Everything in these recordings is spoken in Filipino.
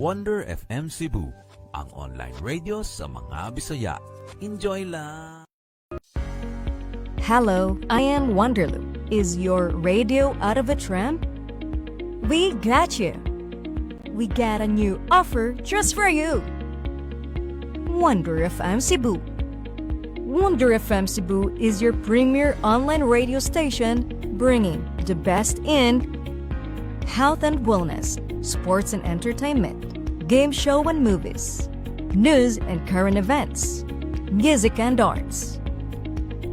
Wonder FM Cebu, ang online radio sa mga Bisaya. Enjoy lang! Hello, I am Wonderloo. Is your radio out of a tram? We got you. We got a new offer just for you. Wonder FM Cebu. Wonder FM Cebu is your premier online radio station bringing the best in health and wellness, sports and entertainment, game show and movies, news and current events, music and arts.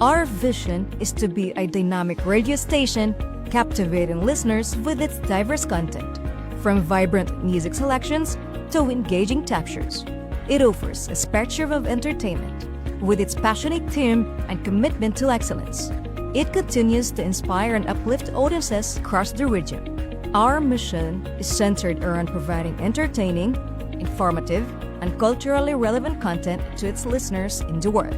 Our vision is to be a dynamic radio station captivating listeners with its diverse content, from vibrant music selections to engaging captures. It offers a spectrum of entertainment with its passionate team and commitment to excellence. It continues to inspire and uplift audiences across the region. Our mission is centered around providing entertaining, informative, and culturally relevant content to its listeners in the world.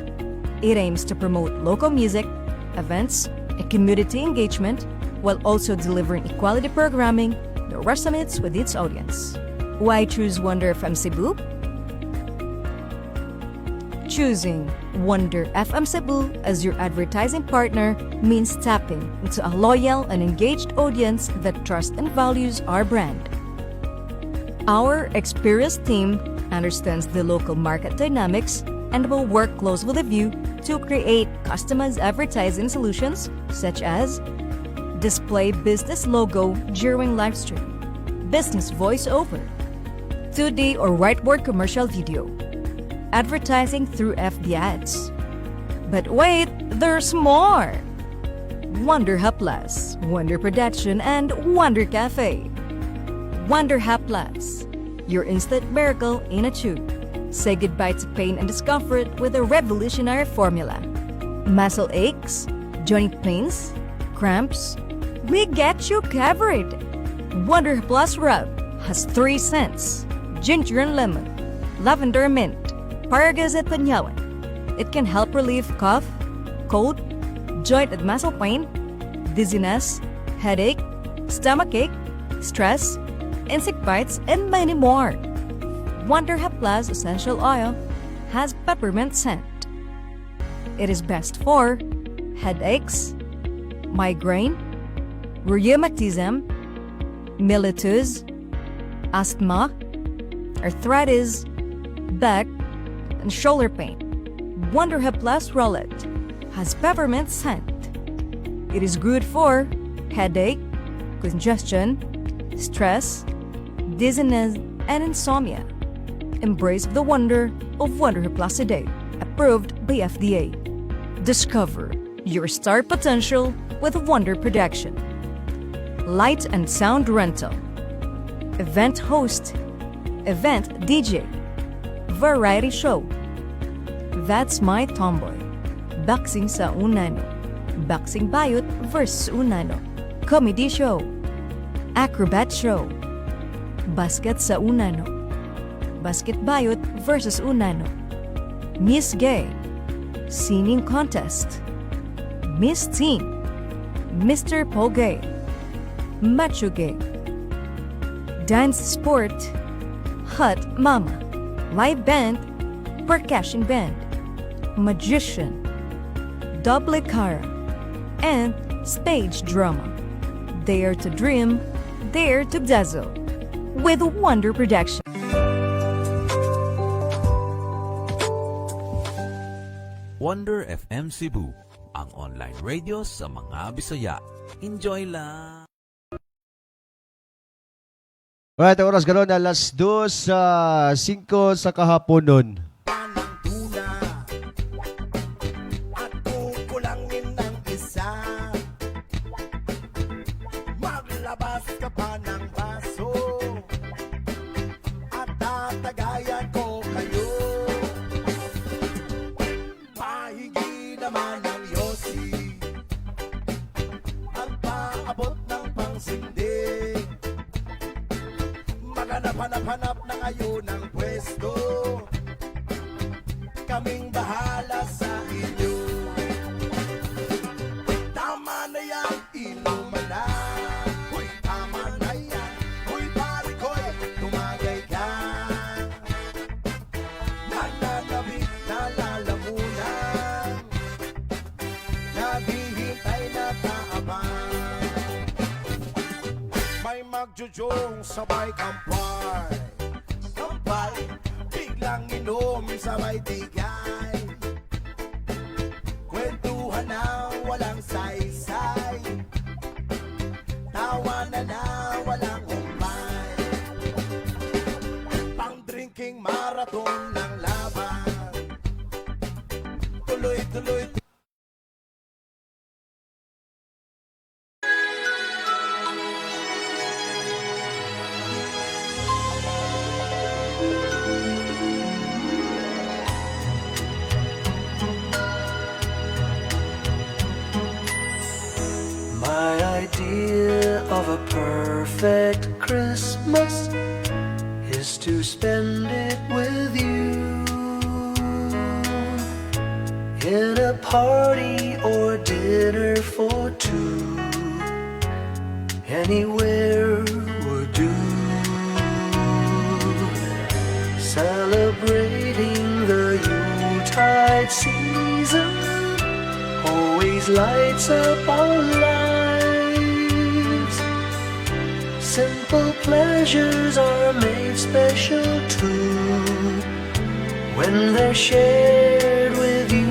It aims to promote local music, events, and community engagement while also delivering equality programming that resonates with its audience. Why choose Wonder FM Cebu? Choosing Wonder FM Cebu as your advertising partner means tapping into a loyal and engaged audience that trusts and values our brand. Our experienced team understands the local market dynamics and will work close with you to create customized advertising solutions such as display business logo during live stream, business voiceover, 2D or whiteboard commercial video, advertising through FB ads. But wait, there's more! Wonder Hub Plus, Wonder Production, and Wonder Cafe. Wonder Hub Plus, your instant miracle in a tube. Say goodbye to pain and discomfort with a revolutionary formula. Muscle aches, joint pains, cramps, we get you covered. Wonder Plus Rub has 3 scents: ginger and lemon, lavender and mint, Paragas at Panyawan. It can help relieve cough, cold, joint and muscle pain, dizziness, headache, stomachache, stress, insect bites, and many more. Wonder Hub Plus Essential Oil has peppermint scent. It is best for headaches, migraine, rheumatism, mellitus, asthma, arthritis, back, and shoulder pain. Wonder Hub Plus Rollet has peppermint scent. It is good for headache, congestion, stress, dizziness, and insomnia. Embrace the wonder of Wonder Hub Plus today, approved by FDA. Discover your star potential with Wonder Production. Light and sound rental, event host, event DJ, variety show. That's My Tomboy. Boxing sa Unano. Boxing Bayot versus Unano. Comedy show. Acrobat show. Basket sa Unano. Basket Bayot versus Unano. Miss Gay. Singing contest. Miss Teen. Mr. Pogay. Macho Gay. Dance sport. Hot Mama. Live band. Percussion band. Magician, double cara, and stage drama. Dare to dream, dare to dazzle. With Wonder Production. Wonder FM Cebu, ang online radio sa mga Bisaya. Enjoy lang! Alright, oras gano'n, alas 2:05 sa kahapon nun. Hanap na kayo ng pwesto. Kaming bahala sa inyo. Tama na yan, inuman na. Uy, tama na yan. Uy, pare ko'y tumagay ka. Sabay magjujong, sabay kampay. Kampay, biglang inom, sabay tigay. Kwentuhan na walang saysay. Tawanan na walang umpay. Pang-drinking marathon ng laban. Tuloy-tuloy. My idea of a perfect Christmas is to spend it with you in a party or dinner for two. Anywhere would do. Celebrating the Yuletide season always lights up our lives. Simple pleasures are made special too when they're shared with you.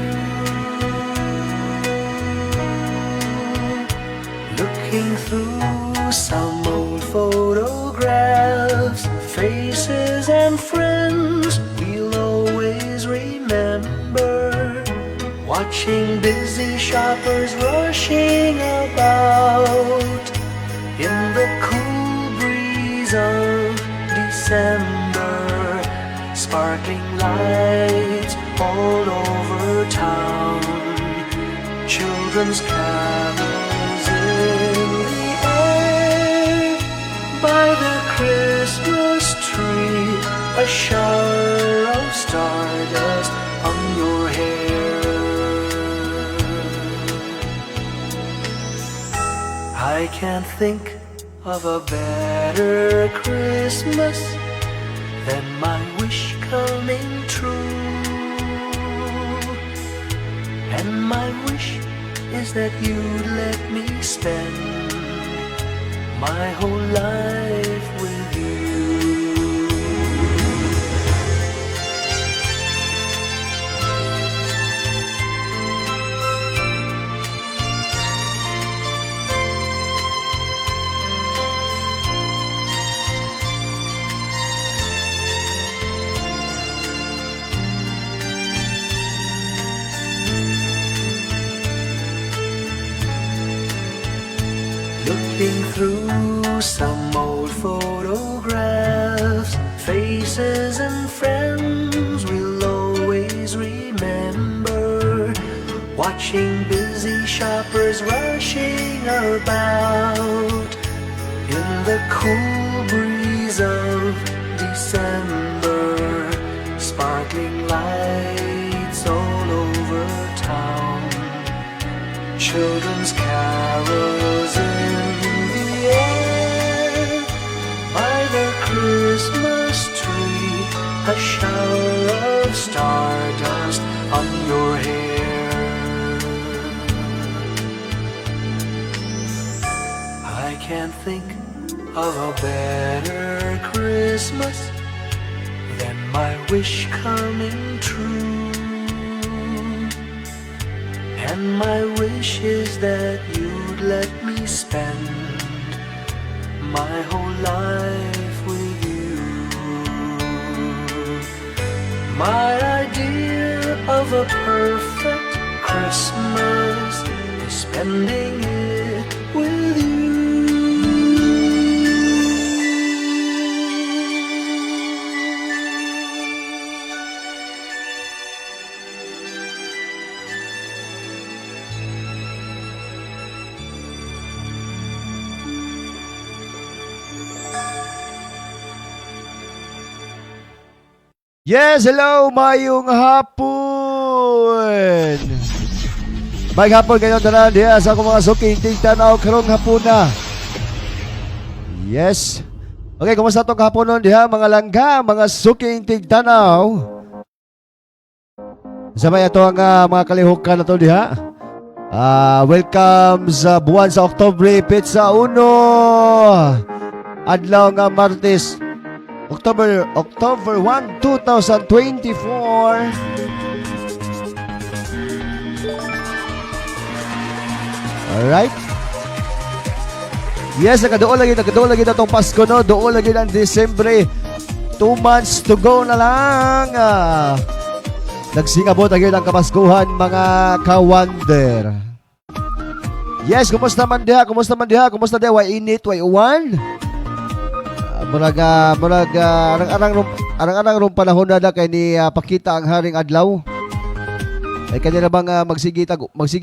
Looking through some old photographs, faces and friends we'll always remember. Watching busy shoppers rushing about in the cool breeze of December. Sparkling lights all over town, children's carols in the air. By the Christmas tree, a shower of stardust on your hair. I can't think of a better Christmas than my wish coming true. And my wish is that you'd let me spend my whole life with you. Looking through some old photographs, faces and friends we'll always remember. Watching busy shoppers rushing about in the cool breeze of December. Sparkling lights all over town, children's carols in the air. By the Christmas tree, a shower of stardust on your hair. I can't think of a better Christmas than my wish coming true. And my wish is that you'd let me spend my whole life with you. My idea of a perfect Christmas is spending it with you. Yes, hello, mayong hapon. May hapon ngayon na diya sa akong mga suking tingtanaw karong hapon na. Yes. Okay, kumusta itong hapon nun diya mga langga, mga suking tingtanaw. Sabay ito ang mga kalihukan na ito diya. Welcome sa buwan sa Oktobre, Pizza Uno. adlaw nga Martes, October 1, 2024. Alright. Yes, nakadoon lagi na itong Pasko, no? Doon lagi ng Disyembre. 2 months to go na lang. Nagsingabot lagi ng Kapaskuhan, mga ka-wonder. Yes, kumusta man diha? Kumusta diha? Way init, way uwan? Arang-arang rum panahon na kay ni pakita ang haring adlaw. Ay kanila bang magsige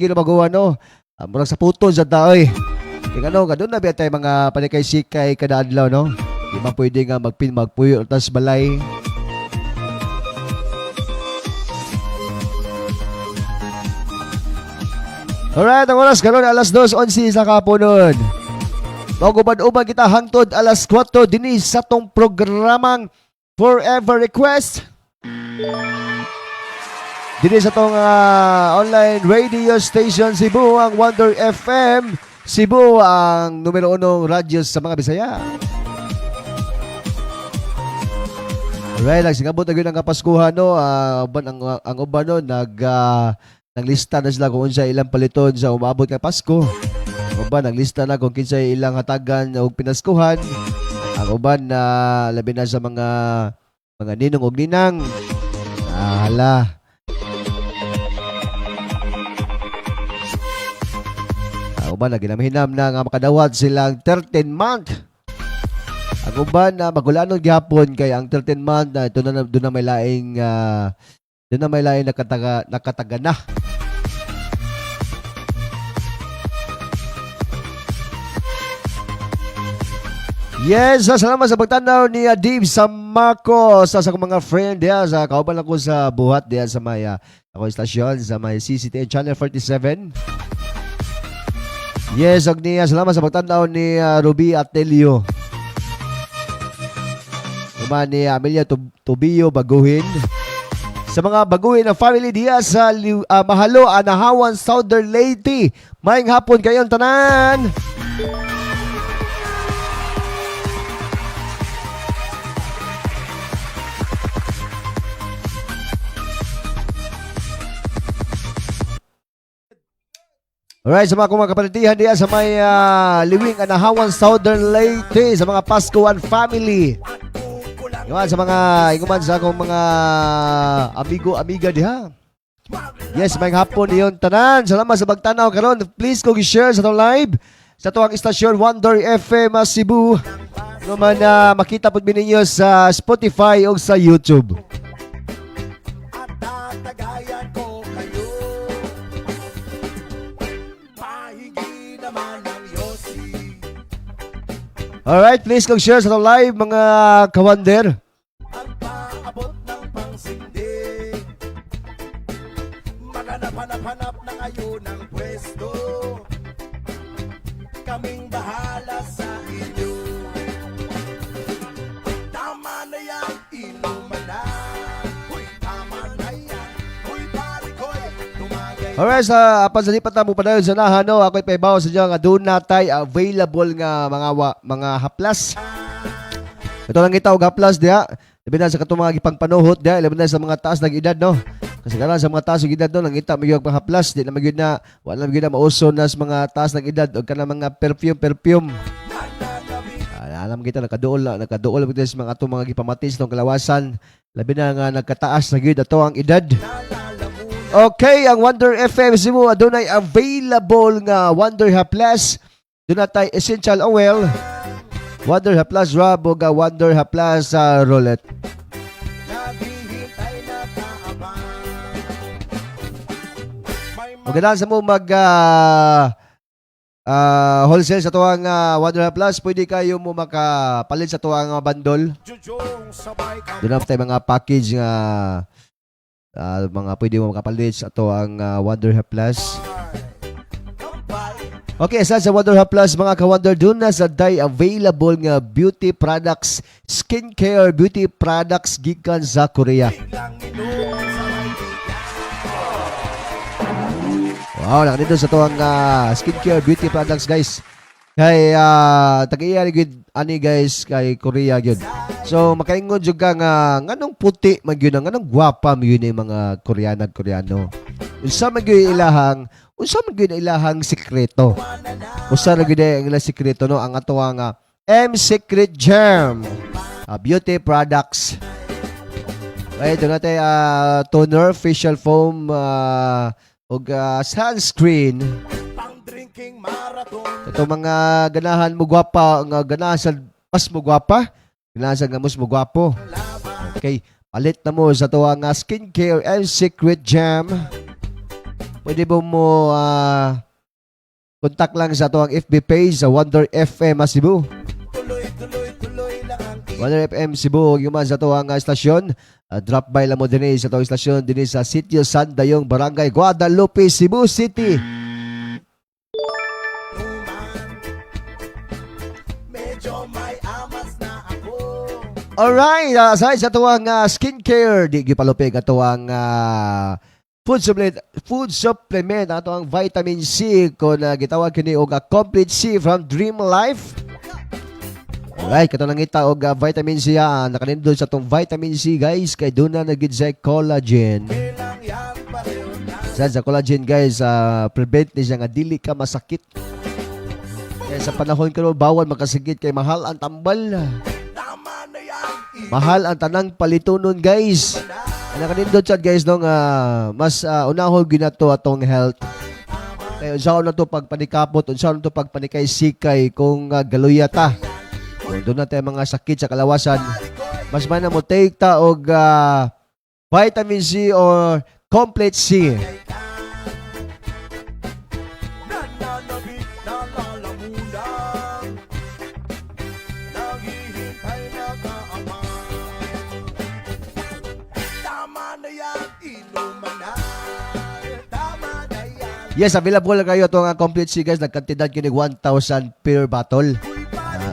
na magawa, no? Murag sa puto sa daoy. Kaya doon na biya tayo mga panikay-sikay kada adlaw, no? Di man pwede nga magpuyo tas balay. Alright, ang oras karon alas 2:11 sa kapunon. Magubad-ubad kita hangtod alas 4 dinis sa tong programang Forever Request. Dinis sa tong online radio station Cebu, ang Wonder FM Cebu, ang numero 1 radyo sa mga Bisaya. Alright, nagsingabot na yun ang Kapaskuhan, no? Ang uban, no? Naglista na sila kung unsa ilang paliton sa umabot ng Pasko. Ang uban, naglista na kung kinsa ilang hatagan o pinaskuhan. Ang uban na labi na sa mga ninong o ninang. Hala. Ang uban na ginamhinam na nga makadawat silang 13 month. Ang uban na magulanon gihapon kay ang 13 month na ito na doon na may laing nakataga na. Yes, salamat sa pagtanaw ni Dave Samako sa mga friend diya sa kauban ako sa buhat diya sa may ako istasyon sa may CCTN Channel 47. Yes, og niya salamat sa pagtanaw ni Ruby Atelio. Uman ni Amelia Tobio Baguhin. Sa mga baguhin na family diya sa Mahalo, Anahawan, Southern Leyte. Maayong hapon kayong tanan. Alright, sa mga kapalitihan diya sa may Liwing, Anahawan, Southern Leyte, sa mga Pascuan family. Ngayon sa mga iguman sa akong mga amiga diha. Yes, may hapon niyon tanan. Salamat sa pagtanaw karon. Please kung i-share sa itong live sa tuwang istasyon Wonder FM Cebu. Naman makita po ninyo sa Spotify o sa YouTube. At tatagayan ko kayo. Pahingi naman ng Yossi. Alright, please kung share sa itong live mga kawander. Ang paabot ng pangsindi. Maghanap-hanap na kayo ng pwesto. Kaming bahala sa inyo. Tama na yan, inuman na. Uy, tama na yan. Uy, pare ko'y tumagay. Alright, sa pansalipat na mo pa na yun sa nahano, ako'y paibaw sa dyan nga doon natay available nga mga haplas. Ito lang kita og haplas diha. Labi na sa katong mga gipangpanuhot diha, labi na sa mga taas ng edad, no. Kasi karon sa mga taas ng edad no, nangita magyug pang haplas, di na magyud na wala magyud na mauso na sa mga taas ng edad og kana mga perfume. Alam kita nakaduol sa mga atong mga gipamatis ng kalawasan. Labi na nga nagkataas na gyud ato ang edad. Okay, ang Wonder FM Cebu adunay available nga Wonder Haplas. Dunay essential oil, Wonder Haplas Rub o Wonder Haplas Roulette. Naghihintay na kaabang. Magandang sa mo mag wholesale sa tuwang Wonder Haplas, pwede kayo mo makapalit sa tuwang bandol. Jujong sabay ka. Doon na tayo mga package nga mga pwede mo makapalit sa tuwang Wonder Haplas. Okay, sa Wonder Haplas mga ka-wonder, doon na sa day available nga beauty products, skincare beauty products gikan sa Korea. Biglang inuman sa Wow, lang dito sa tuwang skincare beauty products guys. Kay tagiya gid ani guys kay Korea gyud. So makaingon jud ka nga nganong puti man gyud nganong gwapa man yun yung mga Koreano at Koreano. Unsa man gyud ilahang sekreto. Usa ra gyud ang ilang sekreto no ang ato nga M Secret Gem beauty products. Ay ito natin toner, facial foam ug sunscreen. Pang drinking marathon. Ito mga ganahan mo gwapa, nga ganahan sa mas mo gwapa, ganahan sa nga mas mo gwapo. Okay, palit na mo sa ito ang skincare and secret gem. Pwede mo contact lang sa ito ang FB page sa Wonder FM Cebu. Tuloy lang ang Wonder FM Cebu, yung man sa ito ang estasyon. Drop by lang mo din sa ito estasyon din sa Sitio San Dayong, Barangay Guadalupe, Cebu City. medyo may amas na ako. Alright, aside sa tuwang skincare, di gipalupig at tuwang food supplement, ato ang vitamin C kung gitawag kini og complete C from Dream Life. Alright, kato nang ita og vitamin C nakanindot sa tong vitamin C guys kay doon na nagid sa collagen. Kailang yan pareho na. Sa collagen guys, prevent ni siya nga dili ka masakit. Kaya sa panahon karon bawal makasakit kay mahal ang tambal. Tama na yan. Mahal ang tanang palitonon guys. Nakanindot siya guys no nga mas unahon ginato atong health. Kaya unsaon na to pagpanikapot, unsaon to pagpanikay sikay kung galuyata. Kung doon natin mga sakit sa kalawasan, mas man na mo take ta og vitamin C or complete C. Nananabik na lalamunan. Naghihintay na kaamay. Tama na yan, inuman na. Tama na yan. Yes, available na kayo itong complete C guys. Nagkantidad kinig 1,000 per bottle.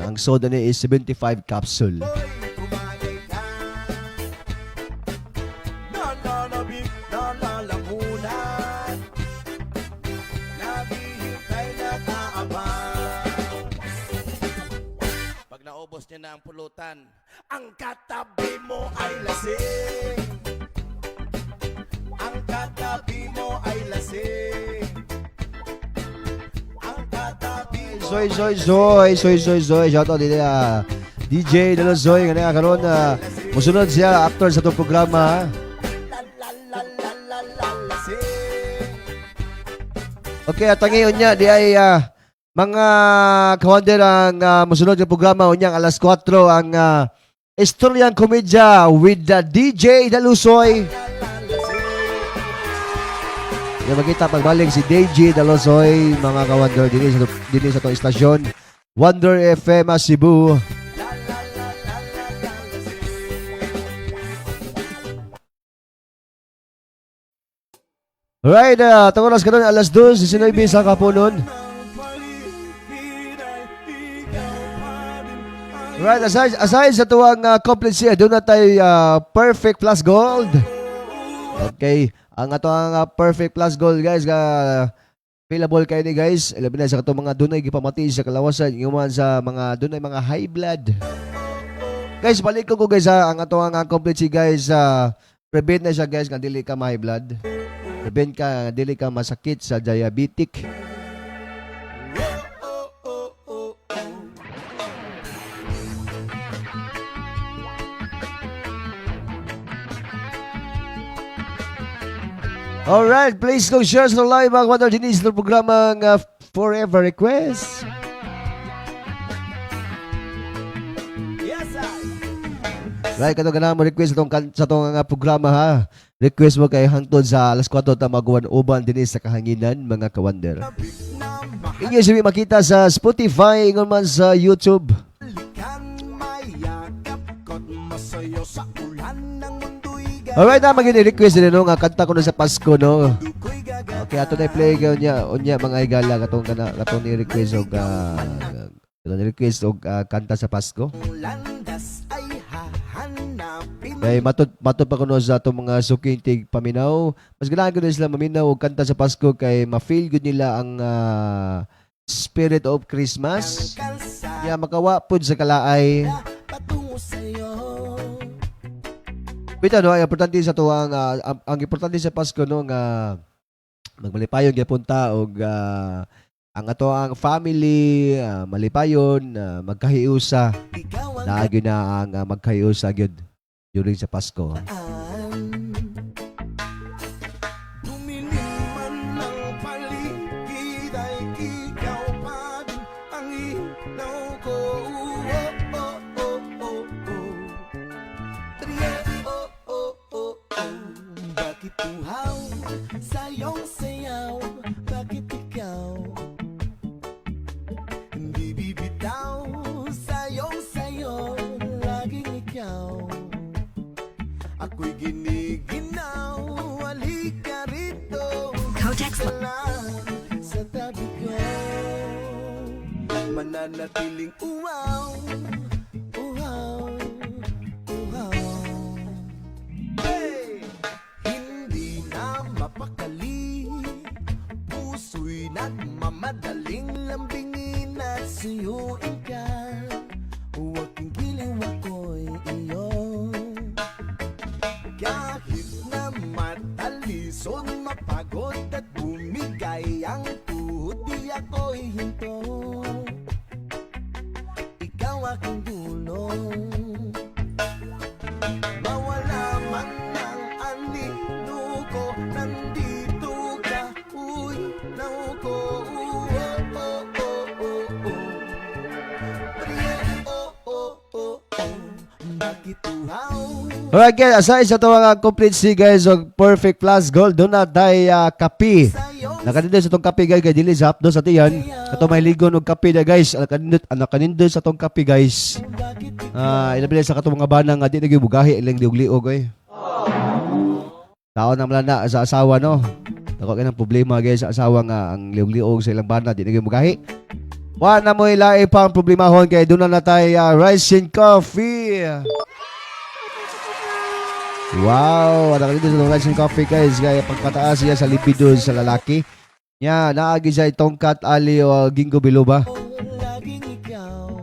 Ang soda niya is 75 capsule. Tumagay ka. Nananabik na lalamunan. Naghihintay na kaabang. Pag naubos niya na ang pulutan, ang katabi mo ay lasing. Ang katabi mo ay lasing. Ang katabi mo Soy. Shout out din DJ Dalo Zoy nga karon musunod siya after sa itong programa. lasing. Okay, at ngayon niya di ay mga kawander ang musunod ng programa unyang alas 4 ang Istoryang Komedya with the DJ Dalusoy. Yung makita pagbalik si DJ Dalusoy mga kawander din sa itong istasyon Wonder FM Cebu. Alright, tangoras ka nun, alas 2, sisinoy sa kapunon. Right, aside sa tuwang complete siya, doon na tayo perfect plus gold. Okay, ang ato ang perfect plus gold guys, available kayo ni guys. Ilabi na sa itong mga dunay gipamati sa kalawasan, yung mga sa mga dunay mga high blood. Guys, balik ko guys ang ato ang complete siya guys, prevent na siya guys, nga dili ka ma-high blood. Prevent ka, dili ka masakit sa diabetic. Alright, please go share sa live mga kawander dinis ng programang Forever Request. Yes, sir. Right, katong ganang mo request sa itong programa ha. Request mo kay hangtod sa alas 4 ta magawan uban dinis sa kahanginan mga kawander. Inyo siya makita sa Spotify ingon man sa YouTube. Likan mayakap ko't masayo sa ulan ng mundo'y Alright, maging request din nga kanta ko na sa Pasko no. gadukoy gaga. Okay, ato na play ko unya mga igala katong ni request og request og kanta sa Pasko. Landas ay hahanapin. Kay matod pa kuno sa atong mga suking tig paminaw. Mas ganahan ko na sila maminaw og kanta sa Pasko kay ma-feel good nila ang spirit of Christmas. kalsada Ya makawa pud sa kalaay. patungo sa'yo. Bitaw no, ang importante sa to ang importante sa Pasko no nga magmalipayon gyapon ta og ang ato ang family malipayon magkahiusa Ikaw ang naagi na ang magkahiusa gyud during sa Pasko. Dumilim man ng paligid ay ikaw pa din ang ilaw ko. Oh, oh, oh, oh, oh. Triye, oh, oh, oh, oh. Bakit tuhaw sa iyong sayaw? Bakit ikaw hindi bibitaw sa iyong sayo? Laging ikaw ako'y giniginaw. Halika rito, ka lang sa tabi ko. Mananatiling uwaw, uhaw, uhaw. Hey! Hindi na mapakali, puso'y nagmamadaling lambingin at suyuin ka. Huwag kang giliw, ako'y iyo. Kahit na matalisod, mapagod at bumigay ang tuhod, di ako'y hinto. Ikaw aking dulong, mawala man ang anino ko, nandito ka, uy, nauko. Oh, oh, oh, oh, oh. Priye, oh, oh, oh, oh. Bakit uhaw? Alright guys, aside sa to mga complete si guys og perfect plus gold doon na day kape. Nakanindot sa tong kape guys kay dili sa hapdo sa tiyan. Kato may ligon og kape na guys. Nakanindot sa tong kape guys. Ilabi sa kato mga bana nga di na gibugahi ilang liog-liog oy. Taon na malana sa asawa no. Dako kay nang problema guys sa asawa nga ang liog-liog sa ilang bana di na gibugahi. Wa na mo ilai pang problemahon kay doon na tay rising coffee. Wow, ada dito sa rising coffee guys, gaya pagpataas siya sa lipido sa lalaki. Nya naagi siya tongkat ali o gingo biloba. Laging ikaw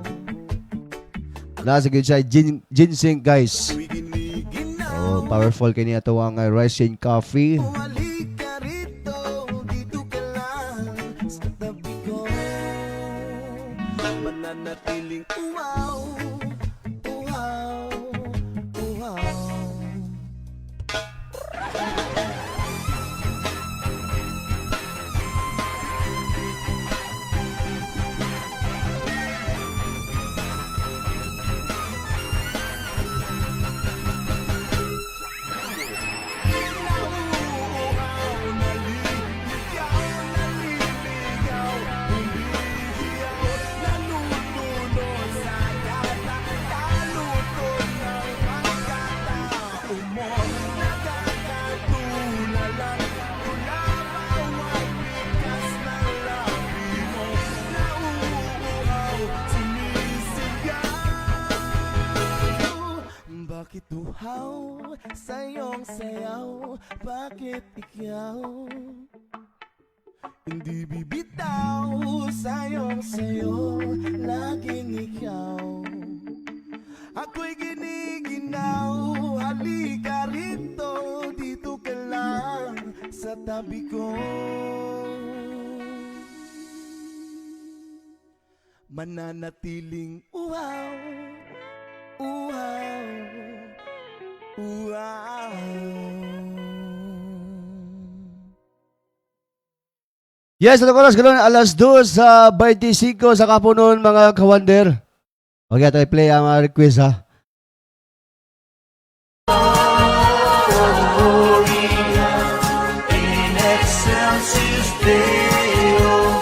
Nasa gid siya ginseng guys. ako'y giniginaw. Oh, powerful kini ato ang rising coffee. Halika rito, dito ka lang sa tabi ko. Mananatiling uwaw, uhaw, uhaw. Bakit uhaw sa iyong sayaw? Bakit ikaw hindi bibitaw sa iyong sayo? Laging ikaw ako'y giniginaw. Halika rito, dito ka lang sa tabi ko. Mananatiling uhaw, uhaw, uhaw. Yes, ano oras ganoon alas 2 sa 25 sa kapunon mga kawander. Okay, ito i-play ang mga request ha. In excelsis Deo,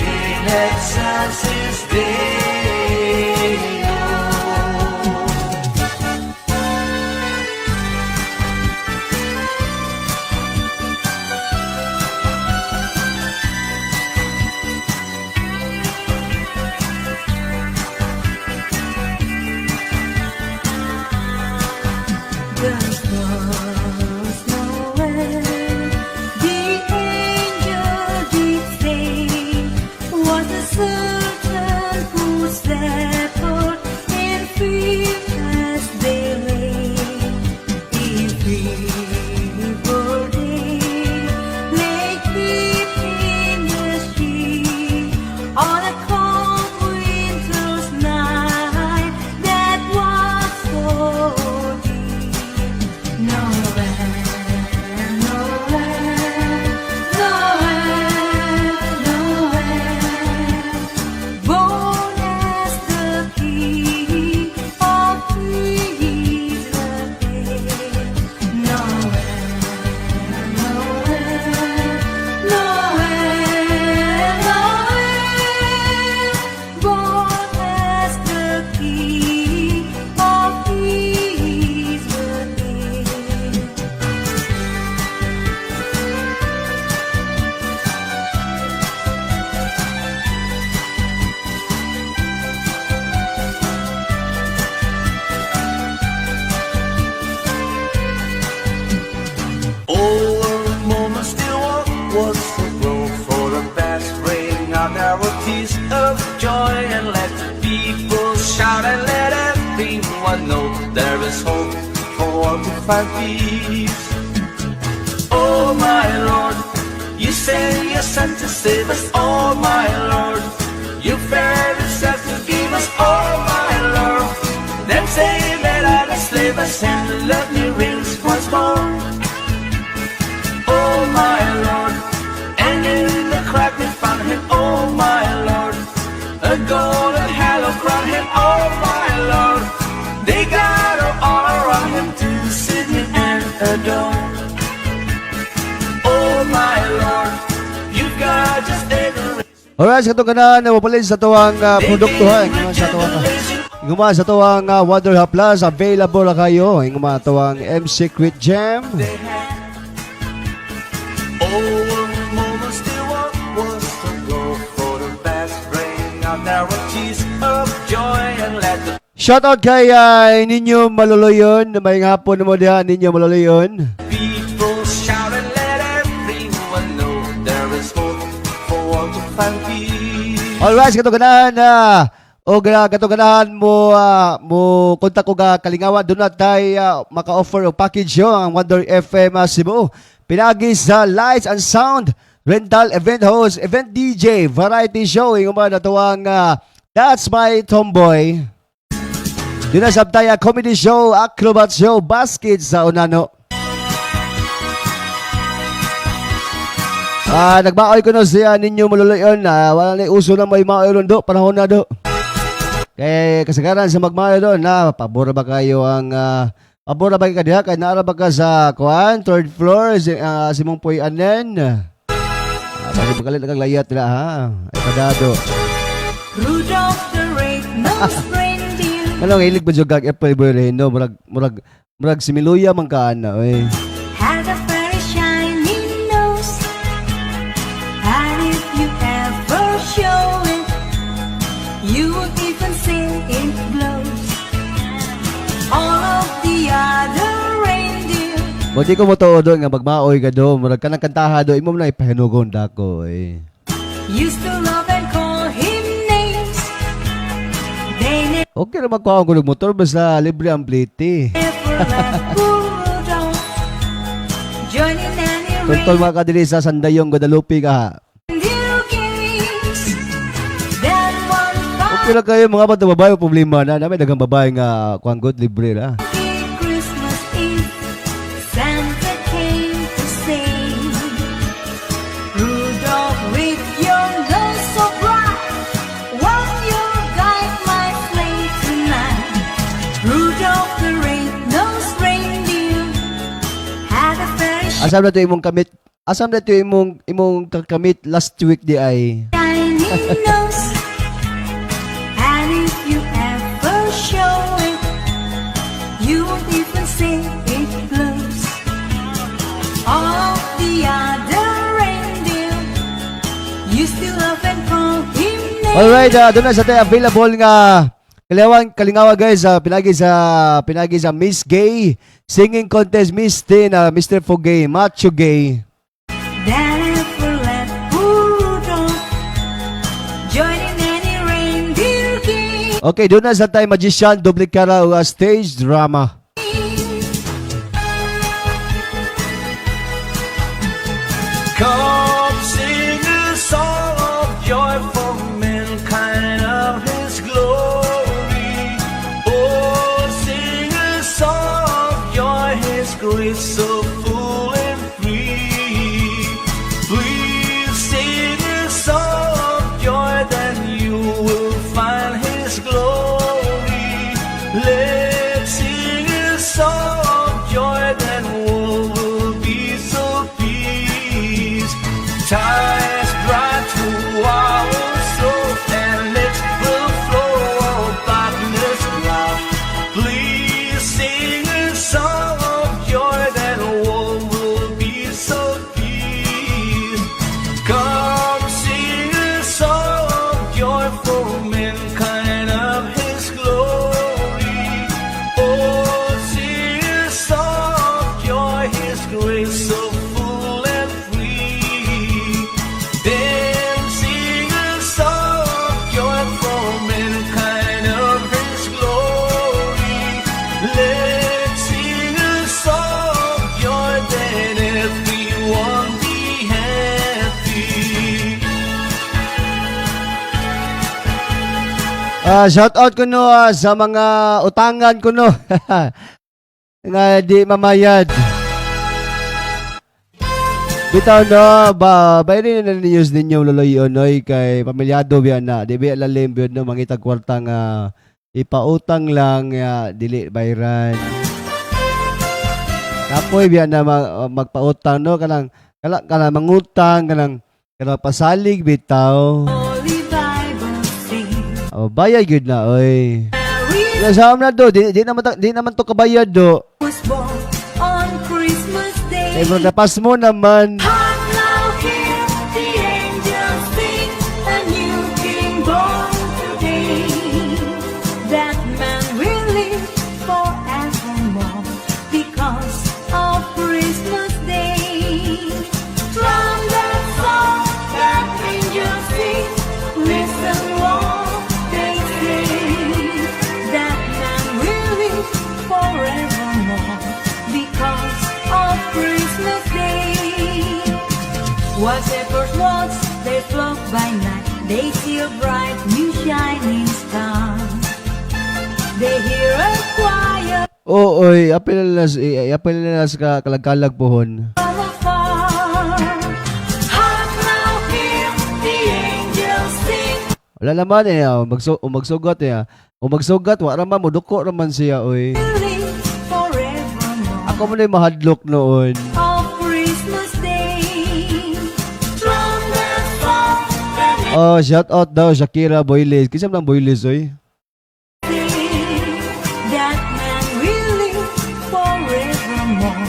in excelsis Deo. was to grow for the best. Bring out narratives of joy and let the people shout and let everyone know there is hope for all to find peace. Oh my Lord, you send your son to save us. Oh my Lord, you fed yourself to give us. Oh my Lord, them say that I will slave us and the lovely rings once more. Oh my Lord, and in the crack we found him. Oh my Lord, a golden halo crown him. Oh my Lord, they got all around him to sit him and adore. Oh my Lord, you've got just every. Alright, sa itong ganahan na mapalin sa tuwang produkto ha. Inguma sa tuwang Wonder Hub Plus, available na kayo. Inguma tuwang M Secret Jam. Oh, moments still what was to go for the best. Bring out narratives of joy and let the Shoutout kay Ninyo Maloloyon. May hapon mo diha, Ninyo Maloloyon. people shout and let everyone know there is hope for all to find peace. Alright, sa itong ganahan na o katong ganahan mo mo kontak ko ka Kalingawa, doon na tayo maka-offer o package yo ang Wonder FM Cebu. Pinagi sa lights and sound, rental, event host, event DJ, variety show, yung mga natuwang That's My Tomboy. Doon na sabtaya, comedy show, acrobat show, basket sa Unano. Nagbaoy ko na siya ninyo maluluyon. Wala na uso na may maoy ron do, panahon na do. Kaya kasagaran sa magmayo doon, pabora ba kayo ang pabora ba ka diha? Kaya naara ba ka sa kuan, third floor, si mong Poy Anen? Pwede ba kalit naglayat nila ha? Ay kadado. Rudolph the red-nosed reindeer Anong hilig ba jogag Apple Boy Reno? Murag similuya man ka na, oy. had a very shiny nose, and if you ever show it, you would even say it glows. All of the other reindeer Buti ko mo to doon nga magmaoy ka do. Murag ka ng kantaha do. Imo na ipahinugon dako, eh. used to love and call him names. They Okay na magkuha ko ng motor basta libre ang plate. never left poor Rudolph, joining any Tuntol mga kadiri sa Sandayong Guadalupe ka. reindeer games. Then one Okay lang kayo mga bata babae problema na. May dagang babae nga kuang good libre na. Christmas Eve, Santa came to say, Rudolph, with your nose so bright, won't you guide my sleigh tonight? Rudolph the red-nosed reindeer had a very Asam na to imong kamit. Asam na to imong kakamit last week di ay. shiny nose, and if you ever show it, you won't even say it glows. All of the other reindeer used to love and call him names. Alright, doon na sa tayo available nga Kalingawa guys, pinagi sa Miss Gay Singing Contest, Miss Tin, Mr. Fogay, Macho Gay. That never let poor Rudolph joining any reindeer game. Okay, doon na sa tayo Magician, doble cara o stage drama. Come sing a song of joy for mankind of his glory. Oh, sing a song of joy, his grace so full and free. Please sing a song of joy, then you will find his glory. Let's sing a Shout out ko no sa mga utangan ko no. Nga di mamayad. Bitaw no, bayrin na news ninyo loloy onoy kay pamilyado biya na. Di biya lalim biya no, mangitag kwarta nga ipautang lang dili bayran. Kapoy biya na magpautang no, kanang mangutang, kanang pasalig bitaw. Holy Bible sing. Oh, bayad yun na, oy. Nasaan na do, di naman to kabayad do. Was born on Christmas Day. Eh, bro, napas mo naman. Hark now, hear the angels sing, a new king born today. That man will live forevermore because of Christmas Day. From that song that angels sing, listen what they say. That man will live forevermore because of Christmas Day. While shepherds watch, they flock by night, they see a bright new shining star. They hear a choir Oo, oy, apel na sa kalagkalag pohon. from afar. Hark now, hear the angels sing. Wala naman magsugat magsugat, wa raman mo, duko raman siya, oy. Will live forevermore Ako mo na yung mahadlok noon. of Christmas Day. From the song that Oh, shout out daw, Shakira Boyles. Kisam lang Boyles, oy. that man will live forevermore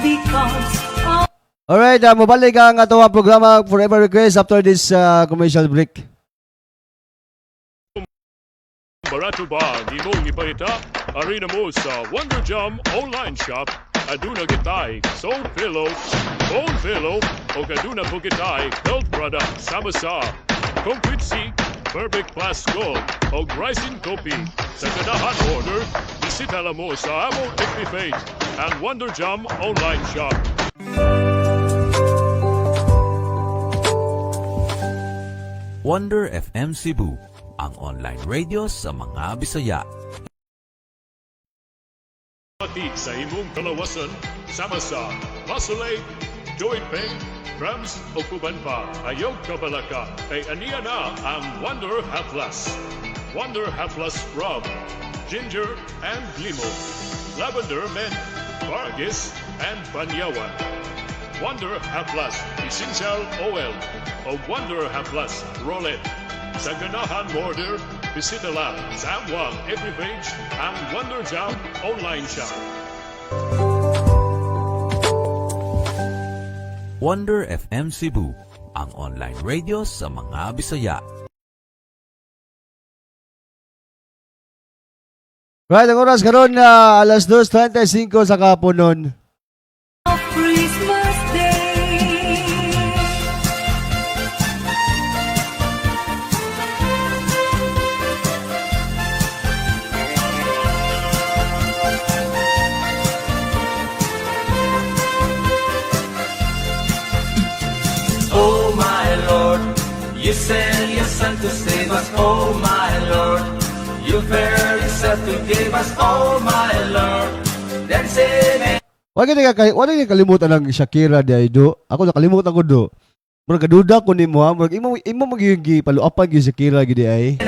because of Alright, mabalik ang atawang programa Forever Request after this commercial break. Barato ba ang imong ipahita? Arena mo sa Wonder Jam online shop. Aduna kitay soul pillow, bone pillow, o kaduna po kitay health product sama sa Complete C, Perfect Plus Gold, o Grycin Coffee. Sa ganahan order, bisita lang mo sa among FB page and Wonder Jam online shop. Wonder FM Cebu, ang online radio sa mga Bisaya. Pati sa imong kalawasan, sama sa muscle ache, joint pain, cramps o kuban pa, ayaw kabalaka, kay aniya na ang Wonder Haplas. Wonder Haplas Scrub, ginger and limo, lavender mint, bargis, and banyawan. Wonder Haplas Essential Oil o Wonder Haplas Roll-It. Sa ganahan order, bisita lang sa amwang every page ang Wonder Jam online shop. Wonder FM Cebu, ang online radio sa mga Bisaya. Right, ang oras karon na alas 2:35 sa kapunon. Christmas Day. Oh my Lord, you sent your son to save us. Oh my Lord, you very yourself to give us. Oh my Lord, then save me. Wala ka kalimutan ng Shakira di ay do. Ako nakalimutan ko do. Murag kaduda ko nimo ha. Murag imo magyugi paluapan gyud Shakira gid ay.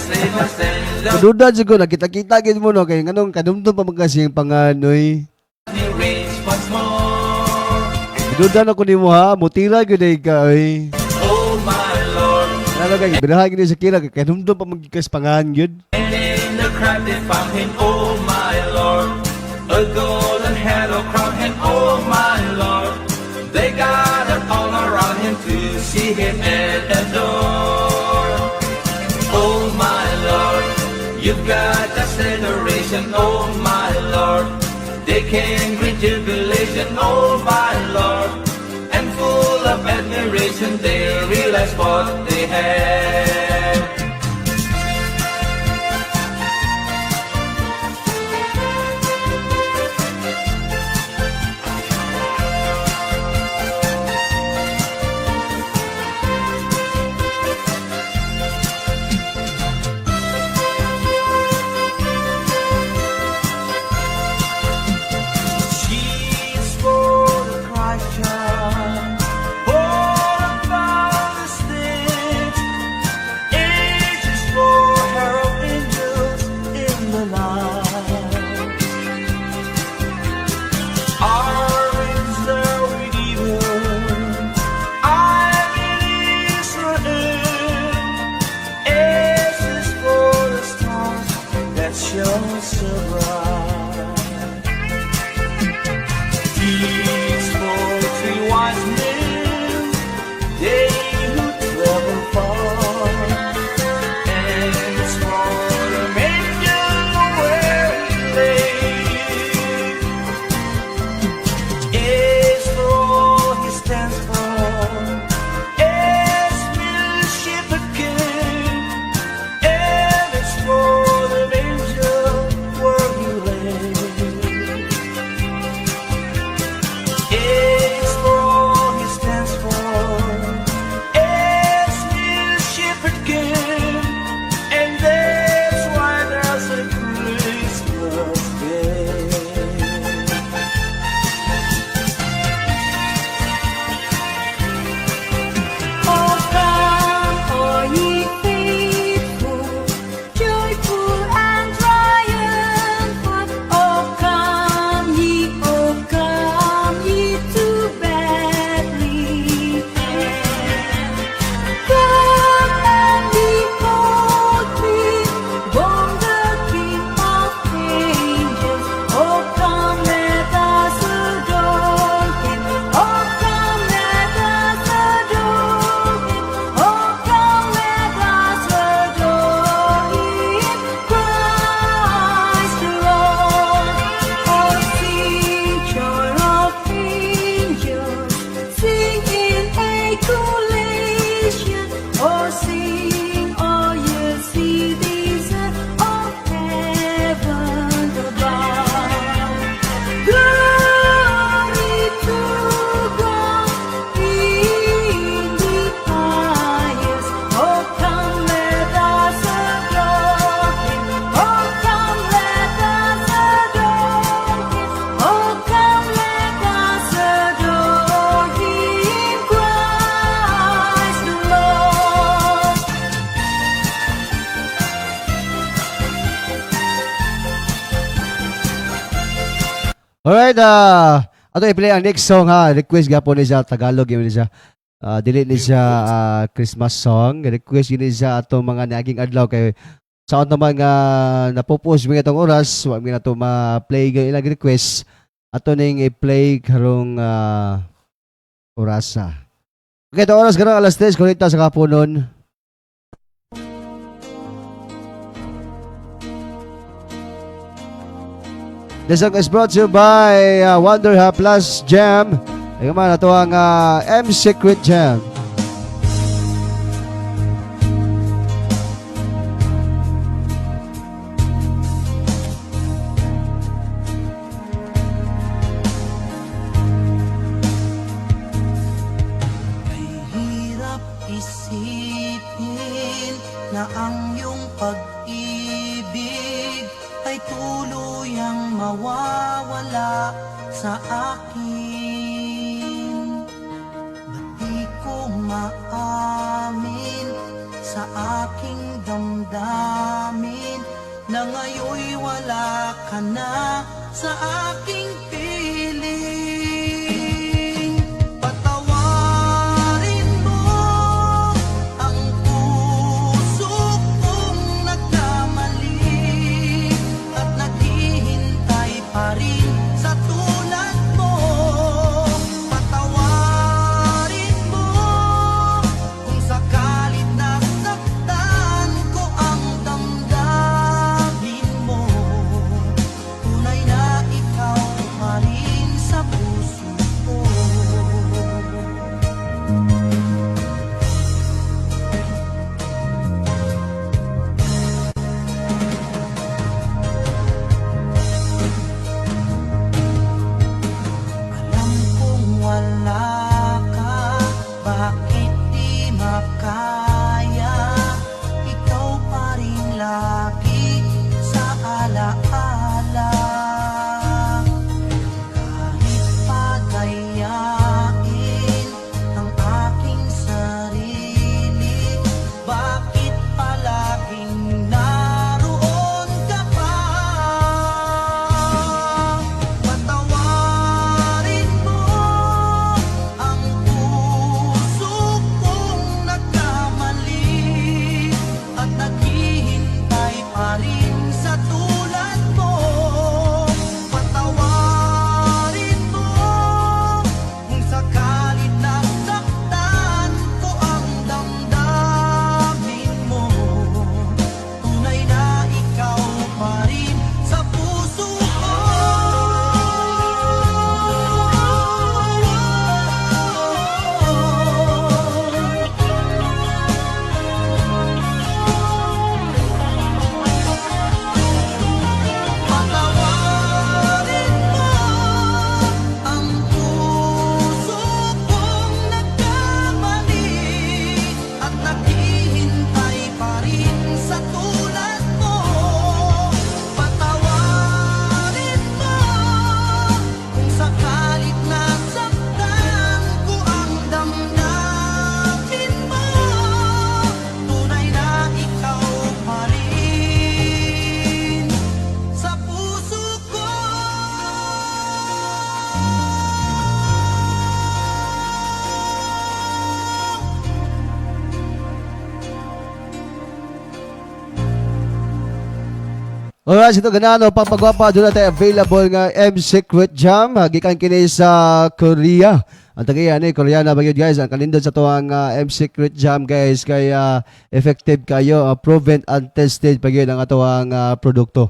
Save us and love Kaduda jud ko nakita-kita gid mo no kay nganong kadumdum pa magkasing panganoy. me reigns once more. Kaduda na ko nimo ha. Mutira gid ay ka ay. Oh my Lord, Nalo kay biraha gid ni Shakira kay kadumdum pa magkas pangan gyud. and in the crowd they found him. Oh my Lord, a golden halo crown him. Oh my Lord, they gathered all around him to see him and adore. Oh my Lord, you've got a celebration. Oh my Lord, they came with jubilation. Oh my Lord, and full of admiration they realized what they had. Alright, ato i-play ang next song ha. Request gapon ni siya Tagalog yun ni siya. Dili ni siya Christmas song. Request yun ni siya atong mga naging adlaw kay sa naman nga napopost mi itong oras, wa mi na to ma-play ga ilang request. Ato ning i-play karong orasa. Okay, ito oras karong alas 3 konekta sa kapunon. This song is brought to you by Wonder Plus Jam. Ikaw man, ito ang M Secret Jam. Hirap isipin na ang iyong pag-ibig ay tuluyang mawawala sa akin. Ba't di ko maamin sa aking damdamin na ngayon'y wala ka na sa aking piling? Patawarin mo ang puso kong nagkamali at naghihintay pa rin sa tulad mo. Patawarin mo kung sakalit nasaktan ko ang damdamin mo. Tunay na ikaw pa rin sa puso ko. Alam kong wala ka, bakit di makaya? Ikaw pa rin lagi sa alaala. Kahit pagayain ang aking sarili, bakit palaging naroon ka pa? Patawarin mo ang puso kong nagkamali at naghihintay pa rin sa tulad mo. Patawarin mo kung sakalit nasaktan ko ang damdamin mo. Tunay na ikaw pa rin sa puso ko. Patawarin mo ang puso kong nagkamali at naghihintay pa rin sa tulad mo. Patawarin mo kung sakalit nasaktan ko ang damdamin mo. Tunay na ikaw pa rin sa puso ko. Alright, ito ganano pang pagwapa doon natin available nga M Secret Jam. Gikan kini sa Korea. Ang tagayan ni Koreana ba yun guys? Ang kanindot sa tuwang M Secret Jam guys. Kaya effective kayo. Proven and tested pag yun ang atuang produkto.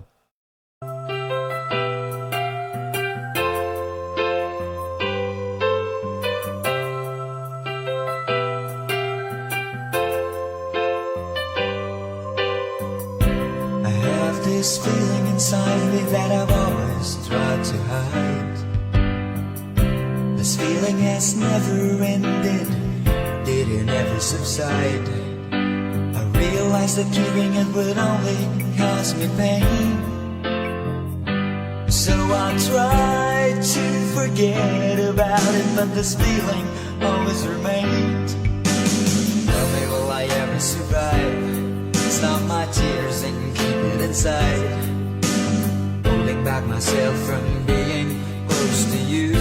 I have this feeling inside me that I've always tried to hide. This feeling has never ended, did it ever subside? I realized that keeping it would only cause me pain. So I tried to forget about it, but this feeling always remained. Tell me, will I ever survive? Stop my tears and keep it inside, holding back myself from being close to you.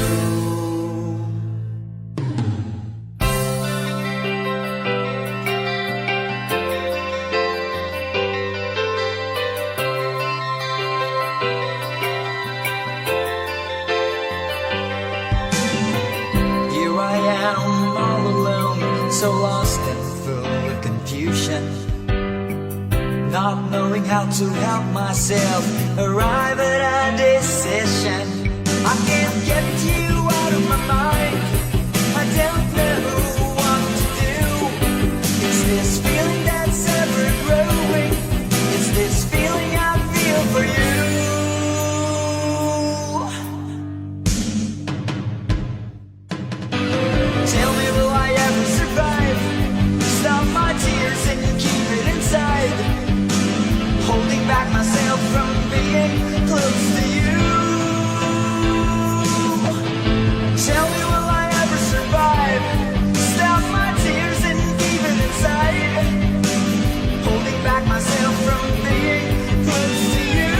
Here I am all alone, so lost and full of confusion, not knowing how to help myself arrive at a decision. I can't get you out of my mind, I don't know what to do. It's this feeling that's ever growing, it's this feeling I feel for you. Tell me, will I ever survive? Stop my tears and keep it inside, holding back myself from being close to you. Tell me, will I ever survive? Stop my tears and keep it inside, holding back myself from being close to you.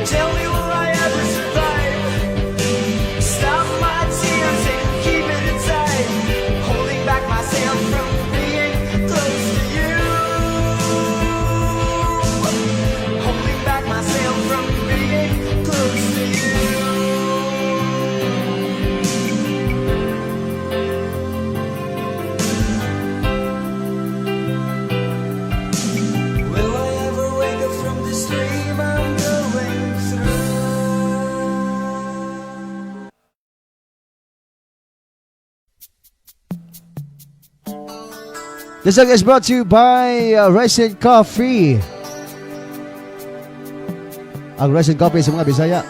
Tell me, will I ever survive? Stop my tears and keep it inside, holding back myself from being close to you. Holding back myself from being close to you. Will I ever wake up from this dream I'm going through? This song is brought to you by Rice and Coffee. Ang Rice and Coffee sa mga Bisaya.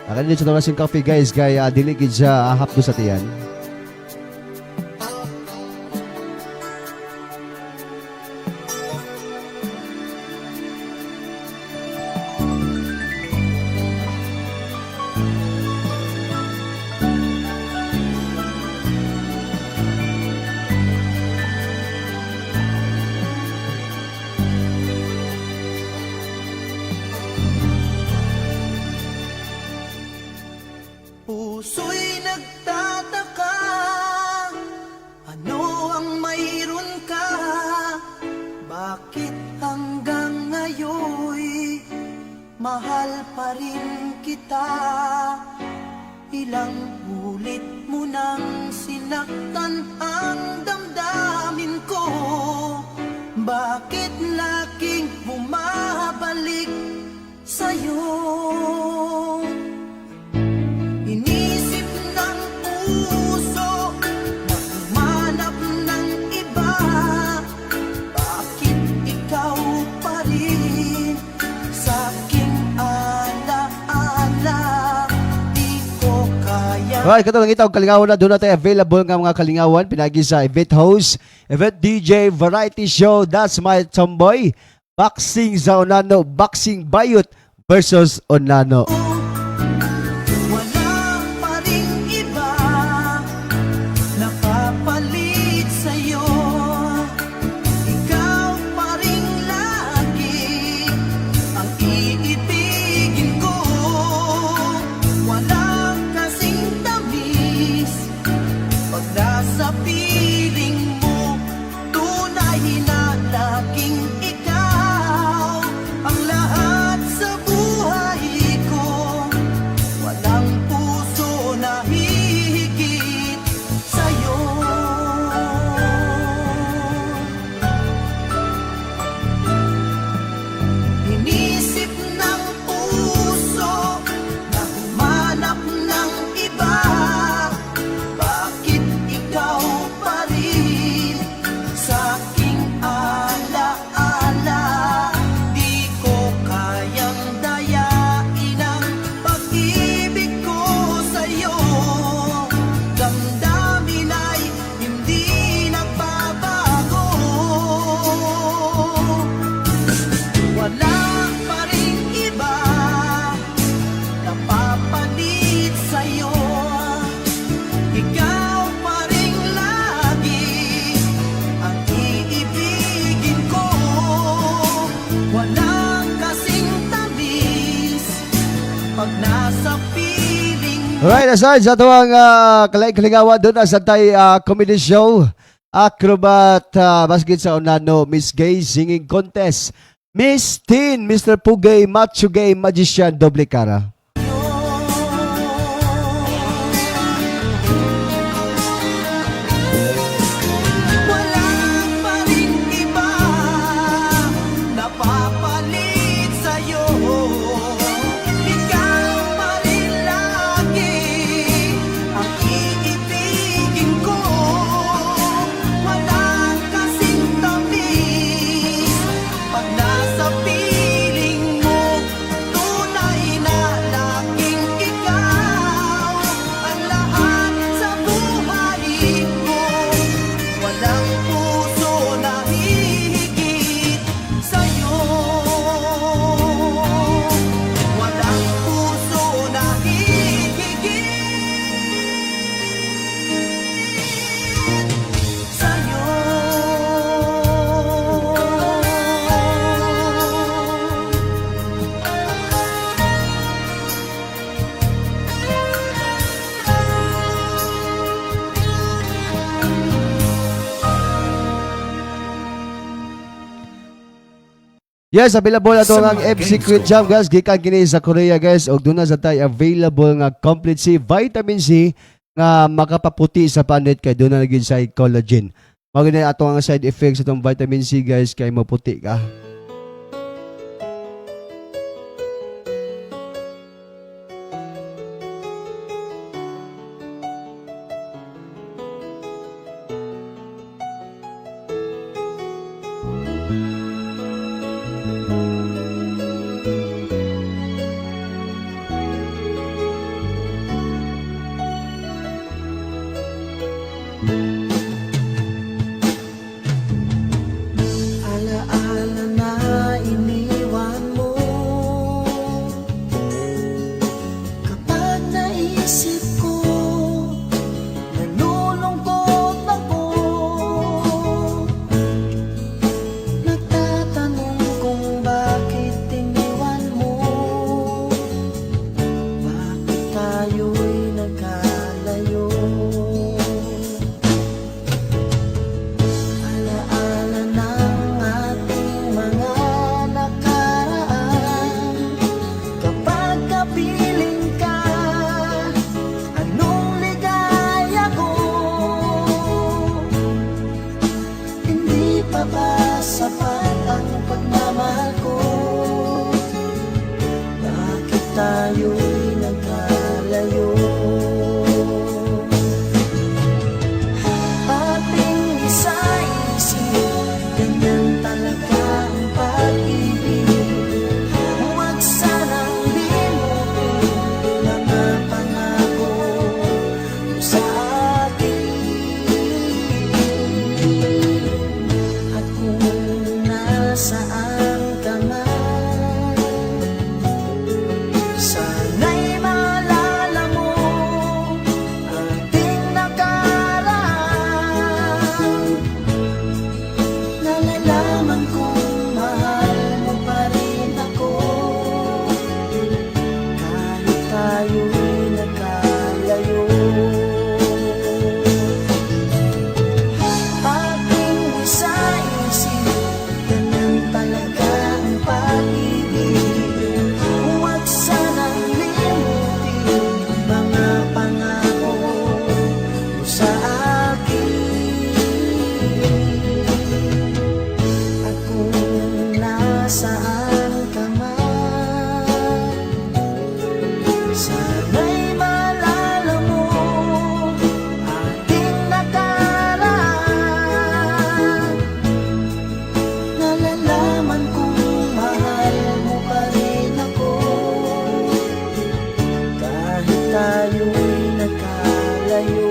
Akan dito sa Rice and Coffee guys, kaya diligid siya hapdo sa tiyan. Puso'y nagtataka, ano ang mayroon ka? Bakit hanggang ngayon mahal pa rin kita? Ilang ulit mo nang sinaktan ang damdamin ko. Bakit laging bumabalik sa'yo? Inisip ng puso na humanap ng iba. Bakit ikaw pa rin sa aking alaala? Di ko kaya. Alright, katulong itaw kalingawan na doon natin available nga mga kalingawan pinagi sa event host, event DJ, variety show, That's My Tomboy, boxing sa Onano, boxing bayot versus Onano. Wala pa ring iba nakapalit sa'yo. Ikaw pa rin lagi ang iibigin ko. Wala kasing tamis pag nasa piling mo. Tunay na laging ikaw ang lahat sa buhay ko. Alright, aside sa tuwang kalay-kalingawan doon sa tay comedy show, acrobat, basket sa unano, Miss Gay Singing Contest, Miss Teen, Mr. Pugay, Macho Gay, Magician, Doble Cara. Wala pa rin iba napapalit sa'yo. Ikaw pa rin lagi ang iibigin ko. Walang kasing tamis pag nasa piling mo. Tunay na laging ikaw ang lahat sa buhay ko. Walang puso na hihigit sa'yo. Walang puso na hihigit sa'yo. Yes, available na ang MC Queen Jam, guys. Gikan kini sa Korea, guys. Og doon na sa tayo available nga complete C, vitamin C nga makapaputi sa panit kay doon na lagi sa collagen. Mao gani ato ang side effects sa itong vitamin C, guys, kay maputi ka. Alaala na iniwan mo. Kapag naisip ko, nalulungkot ako. Nagtatanong kung bakit iniwan mo. Bakit tayo'y nagkalayo? Alaala ng ating mga nakaraan. Kapag kapiling ka, anong ligaya ko? Hindi pa ba sapat ang pagmamahal ko? Bakit tayo'y nagkalayo? Ating isa-isip, ganyan talaga ang pag-ibig. Huwag sanang limutin mga pangako mo sa akin. At kung nasaan ka man, sana'y maalala mo ating nakaraan. Nalalaman kong mahal mo pa rin ako. Kahit tayo'y nagkalayo. Ating isa-isip, ganyan talaga ang pag-ibig. Huwag sanang limutin mga pangako mo sa akin. At kung nasaan ka man, sana'y maalala mo ating nakaraan. Nalalaman kong mahal mo pa rin ako. Kahit tayo'y nagkalayo.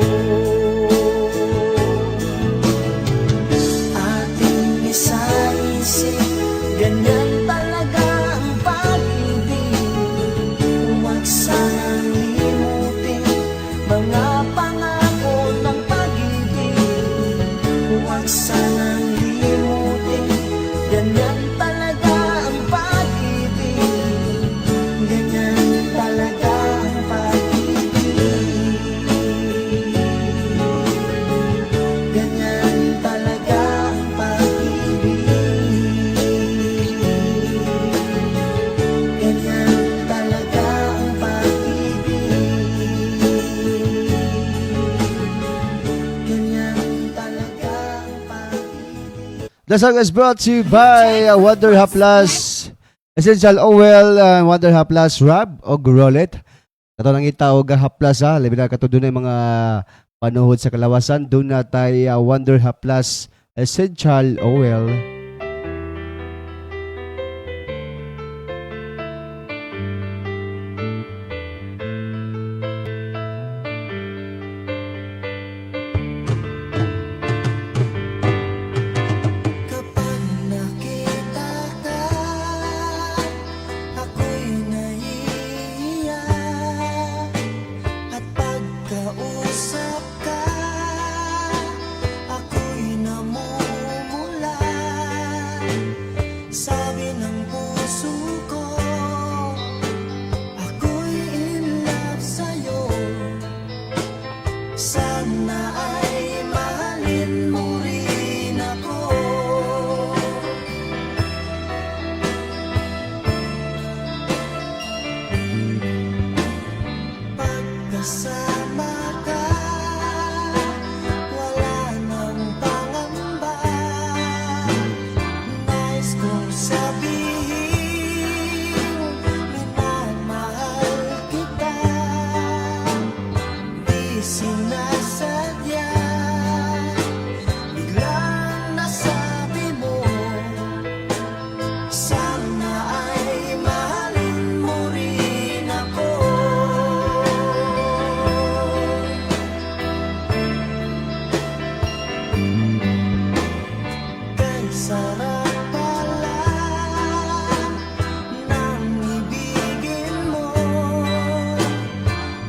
Ating isa-isip, ganyan talaga ang pag-ibig. Huwag sanang limutin mga pangako ng pag-ibig. Huwag sanang limutin, ganyan talaga ang pag-ibig. Ganyan talaga ang pag-ibig. The song is brought to you by Wonder Haplas, Essential Oil, Wonder Haplas Rub o Rolet. Kato nang itawag haplas ha, labi na kato doon yung mga panuhod sa kalawasan. Doon na tayo Wonder Haplas Essential Oil. Kapag nakita ka, ako'y naiiyak. At pagkausap ka, ako'y namumula. Sabi ng puso ko, ako'y in love sa'yo. Sana ay mahalin mo rin ako. Pagkasama ka, wala nang pangamba. Nais kong sabihin, minamahal kita. Di sinasadya, biglang nasabi mo, sana ay mahalin mo rin ako. Kay sarap pala ng ibigin mo.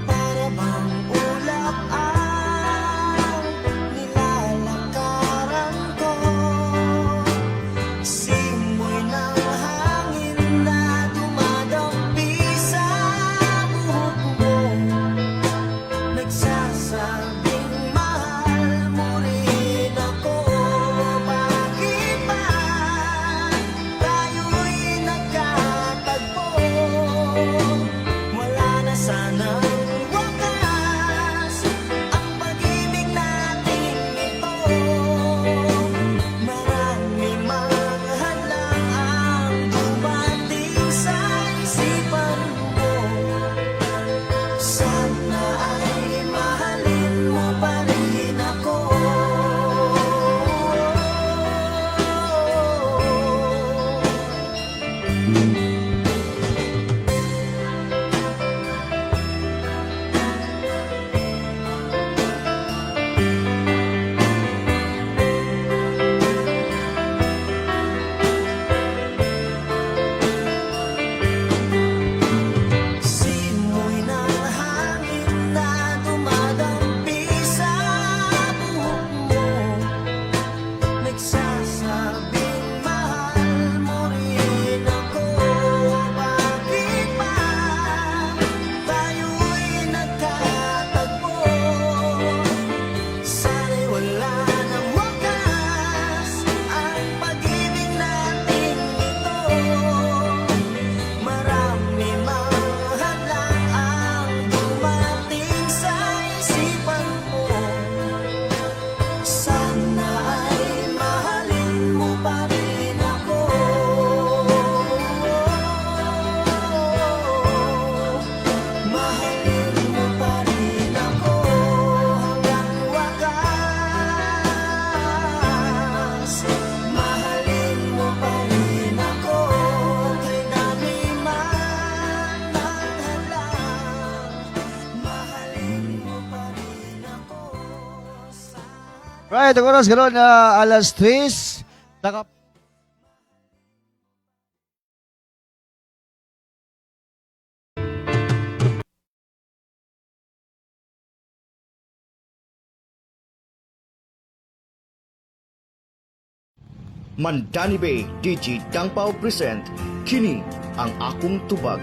Para bang ulap ang nilalakaran ko. Simoy ng hangin na dumadampi sa buhok mo. Nagsasabing mahal mo rin ako. Bakit ba tayo'y nagkatagpo? Wala na sanang wakas ang pag-ibig natin ito. Marami mang hadlang ang dumating sa isipan mo. Sana ay mahalin mo pa rin ako. Simoy ng hangin na dumadampi sa buhok mo. Nagsasabing mahal mo rin ako. Bakit ba tayo'y nagkatagpo? Sana'y wala nang wakas ang pag-ibig natin ito. Marami mang hadlang ang dumating sa isipan mo. Sana ay mahalin mo pa rin ako. Mahalin mo pa rin ako hanggang wakas. Mahalin mo pa rin ako kay dami man ang hadlang. Mahalin mo pa rin ako. Right, ang oras gano'n na alas 3. Mandani Bay DJ Dangpao present Kini ang akong tubag.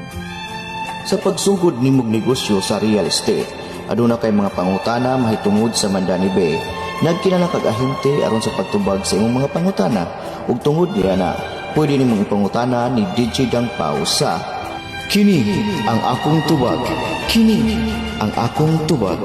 Sa pagsugod nimong negosyo sa real estate, aduna kay mga pangutana mahitungod sa Mandani Bay. Nagkinala kag ahente aron sa pagtubag sa imong mga pangutana ug tungod niya na pwede nimong ipangutana ni DJ Dangpao sa Kini ang akong tubag. Kini ang akong tubag.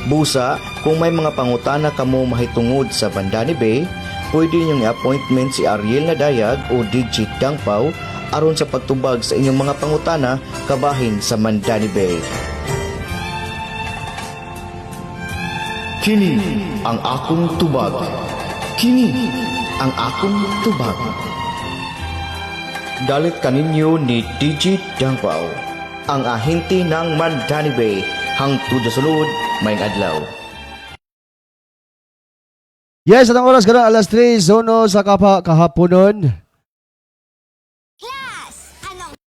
Busa, kung may mga pangutana kamo mahitungod sa Bandani Bay, pwede niyong i-appointment si Ariel Nadayag o Digit Dangpaw aron sa pagtubag sa inyong mga pangutana kabahin sa Mandani Bay. Kini ang akong tubag. Kini ang akong tubag. Dalit kaninyo ni Digit Dangpaw, ang ahente ng Mandani Bay, hangtod sa sulod, may adlaw. Yes, anong oras ka na? Alas 3:01 sa kahaponon.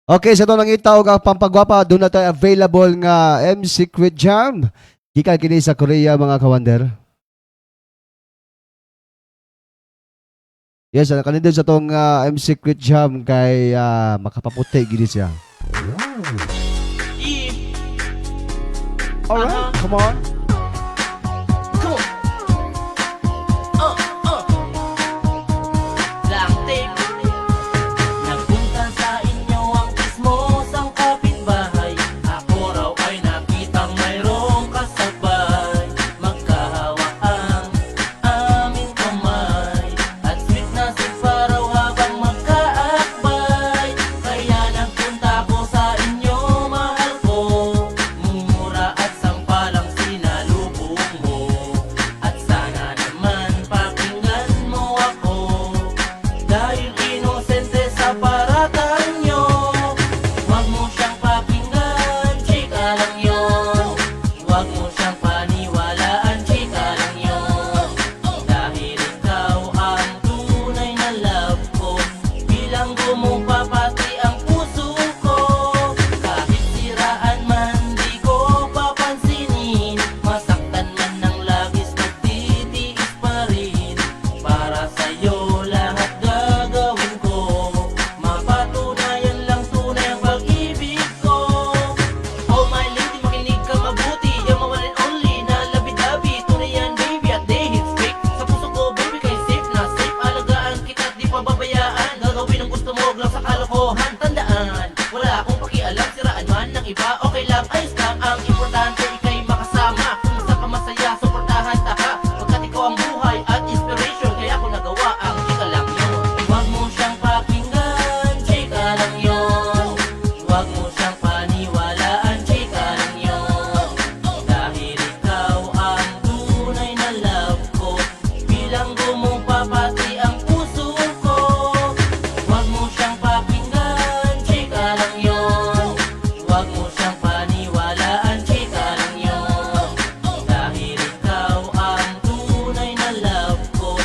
Okay, sa ito nang itaw ka pampagwapa, doon na tayo available nga Secret Jam. Gikan kini sa Korea, mga kawander. Yes, kanindin sa itong Secret Jam kay makapaputi gini siya. Alright, come on. Nagpunta sa inyo ang kismosang kapitbahay. Ako raw ay nakitang mayroong kasabay. Magkahawa ang aming kamay, at sweet na siparaw habang magkaakbay. Kaya nagpunta ko sa inyo, mahal ko. Mumura at sampalang sinalubong mo. At sana naman pakinggan mo ako, dahil inosente sa paratang nyo. Huwag mo siyang pakinggan, chika lang yun. Huwag mo siyang paniwalaan, chika lang yun. Dahil ikaw ang tunay na love ko, bilanggo mo pa pati ang puso ko. Kahit siraan man, di ko papansinin. Masaktan man ng labis, nagtitiis pa rin. Para sa'yo lahat gagawin ko, mapatunayan lang tunay ang pag-ibig ko. Oh my lady, makinig ka mabuti. Yung one and only na labi-dabi, tunay yan baby at they hit straight. Sa puso ko baby kay safe na safe. Alagaan kita at di pababayaan. Gagawin ang gusto mo, huwag lang sa kalokohan. Tandaan, wala akong pakialam, siraan man ng iba. Okay lang, ayos lang, ang importante ikay makasama. Kung saan ka masaya, suportahan taka. Pagkat ikaw ang buhay at inspiration, kaya ako nagawa ang chika lang yun. Huwag mo siyang pakinggan, chika lang yun. Huwag mo siyang paniwalaan, chika lang yun. Dahil ikaw ang tunay na love ko, bilanggo mo pa pati ang puso ko. Huwag mo siyang pakinggan, chika lang yun. Huwag mo siyang paniwalaan, chika lang yun. Dahil ikaw ang tunay na love ko,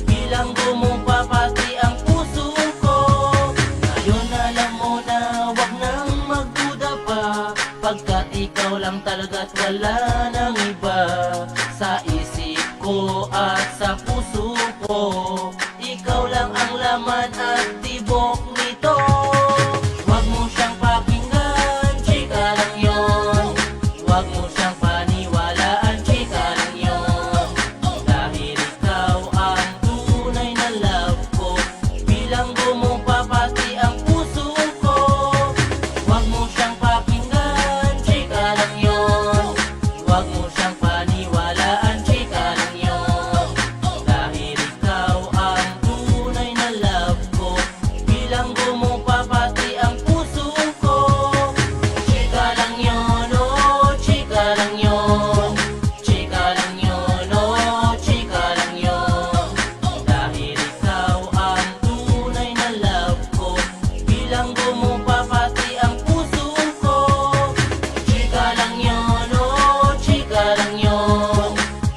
bilanggo mo pa pati ang puso ko. Ngayon alam mo na wag nang magduda pa, pagkat ikaw lang talaga't wala nang iba. Sa isip ko at sa puso ko, ikaw lang ang laman at tibok nito. Huwag mo siyang pakinggan, chika lang yun. Huwag mo siyang paniwalaan, chika lang yun. Dahil ikaw ang tunay na love ko, bilanggo mo pa pati ang puso ko. Huwag mo siyang pakinggan, chika lang yun. Huwag mo siyang paniwalaan, chika lang yun. Dahil ikaw ang tunay na love ko, bilanggo mo pa pati ang puso ko. Chika lang yun, oh, chika lang yun. Chika lang yun, oh, chika lang yun. Dahil ikaw ang tunay na love ko, bilanggo mo pa pati ang puso ko. Chika lang yun, oh, chika lang yun.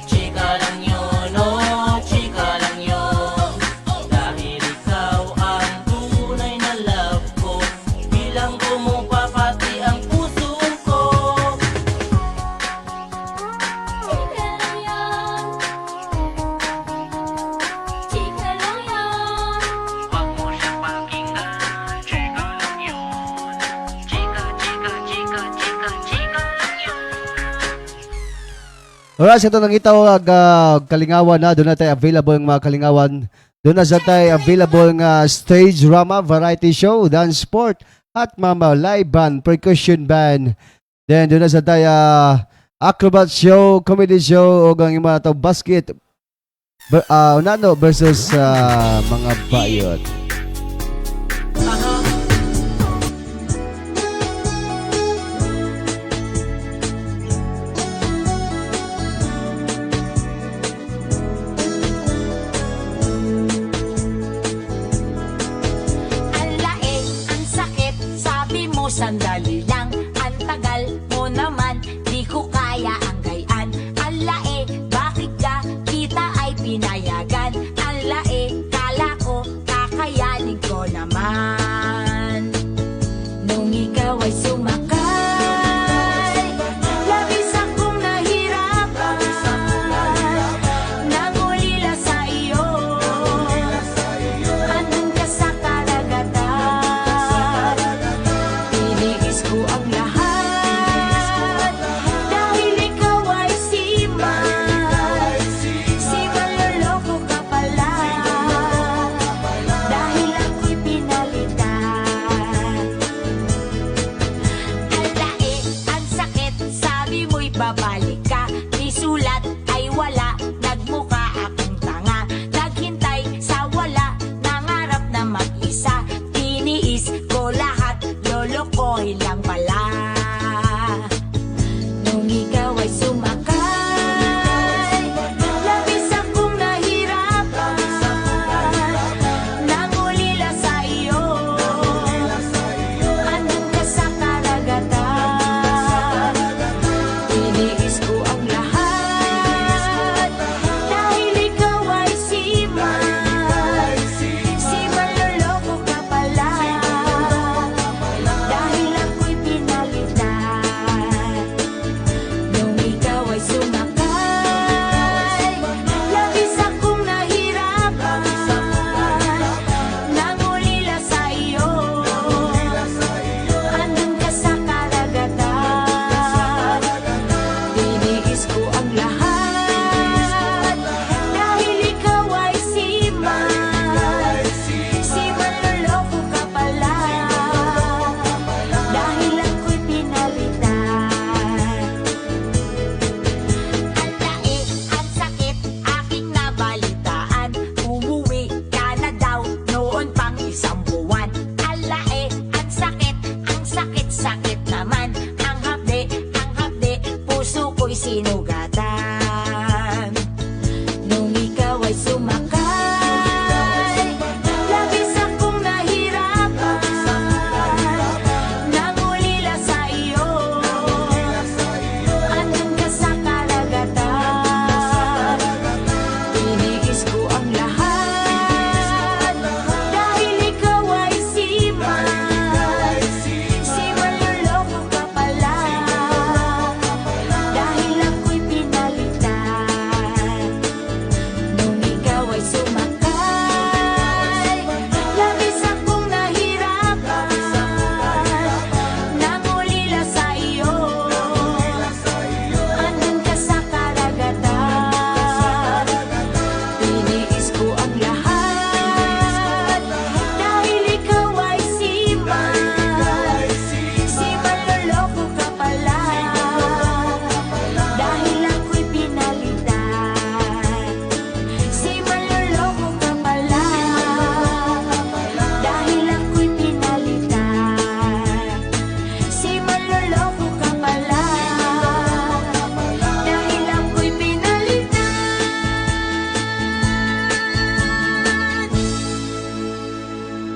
Chika lang yun, oh, chika lang yun. Dahil ikaw ang tunay na love ko, bilanggo mo pa pati ang puso ko. Chika lang yan. Chika lang yan. Huwag mo siyang pakinggan, chika lang yun. Chika, chika, chika, chika, chika lang yun. Alright, sa ito nang itaw kalingawan na, doon na tayo available ng mga kalingawan. Doon na sa tayo available nga stage drama, variety show, dance sport, at mama live band, percussion band. Then doon na sa tayo acrobat show, comedy show, o ang mga to basket unano versus mga bayot. Ang lae, ang sakit, sabi mo sandali lang. Ang tagal mo naman, di ko kaya ang gayan. Ang lae, bakit ka kita ay pinayagan? Ang lae, kala ko kakayanin ko naman. Nung ikaw ay sumakay, labis akong nahirapan. Nangulila sa iyo, andun ka sa karagatan. Tiniis ko ang lahat, dahil ikaw ay siman. Siman loloko ka pala, dahil ako'y pinalitan. Ang lae, ang sakit, sabi mo'y babalik ka. Di sulat ay wala, nagmukha akong tanga. Naghintay sa wala, nangarap na mag-isa. Tiniis ko lahat, lolokohin lang pala. Nung ikaw ay sumakay, labis akong nahirapan. Nangulila sa iyo, andun ka sa karagatan. Tiniis ko ang lahat, dahil ikaw ay siman. Siman loloko ka pala, dahil ako'y pinalitan. Nung ikaw ay sumakay, labis akong nahirapan. Nangulila sa iyo, andun ka sa karagatan. Tiniis ko ang lahat, dahil ikaw ay siman. Siman loloko ka pala, dahil ako'y pinalitan. Ang lae, ang sakit, aking nabalitaan. Umuwi ka na daw noon pang isang buwan. Ang lae, ang sakit naman. Ang hapde, puso ko'y sinugatan. Nung ikaw ay sumakay, labis akong nahirapan. Nangulila sa iyo, andun ka sa karagatan. Tiniis ko ang lahat, dahil ikaw ay siman. Siman loloko ka pala, dahil ako'y pinalitan. Nung ikaw ay sumakay, labis akong nahirapan. Nangulila sa iyo, andun ka sa karagatan. Tiniis ko ang lahat, dahil ikaw ay siman. Siman loloko ka pala, dahil ako'y pinalitan. Siman loloko ka pala, dahil ako'y pinalitan. Siman loloko ka pala, dahil ako'y pinalitan.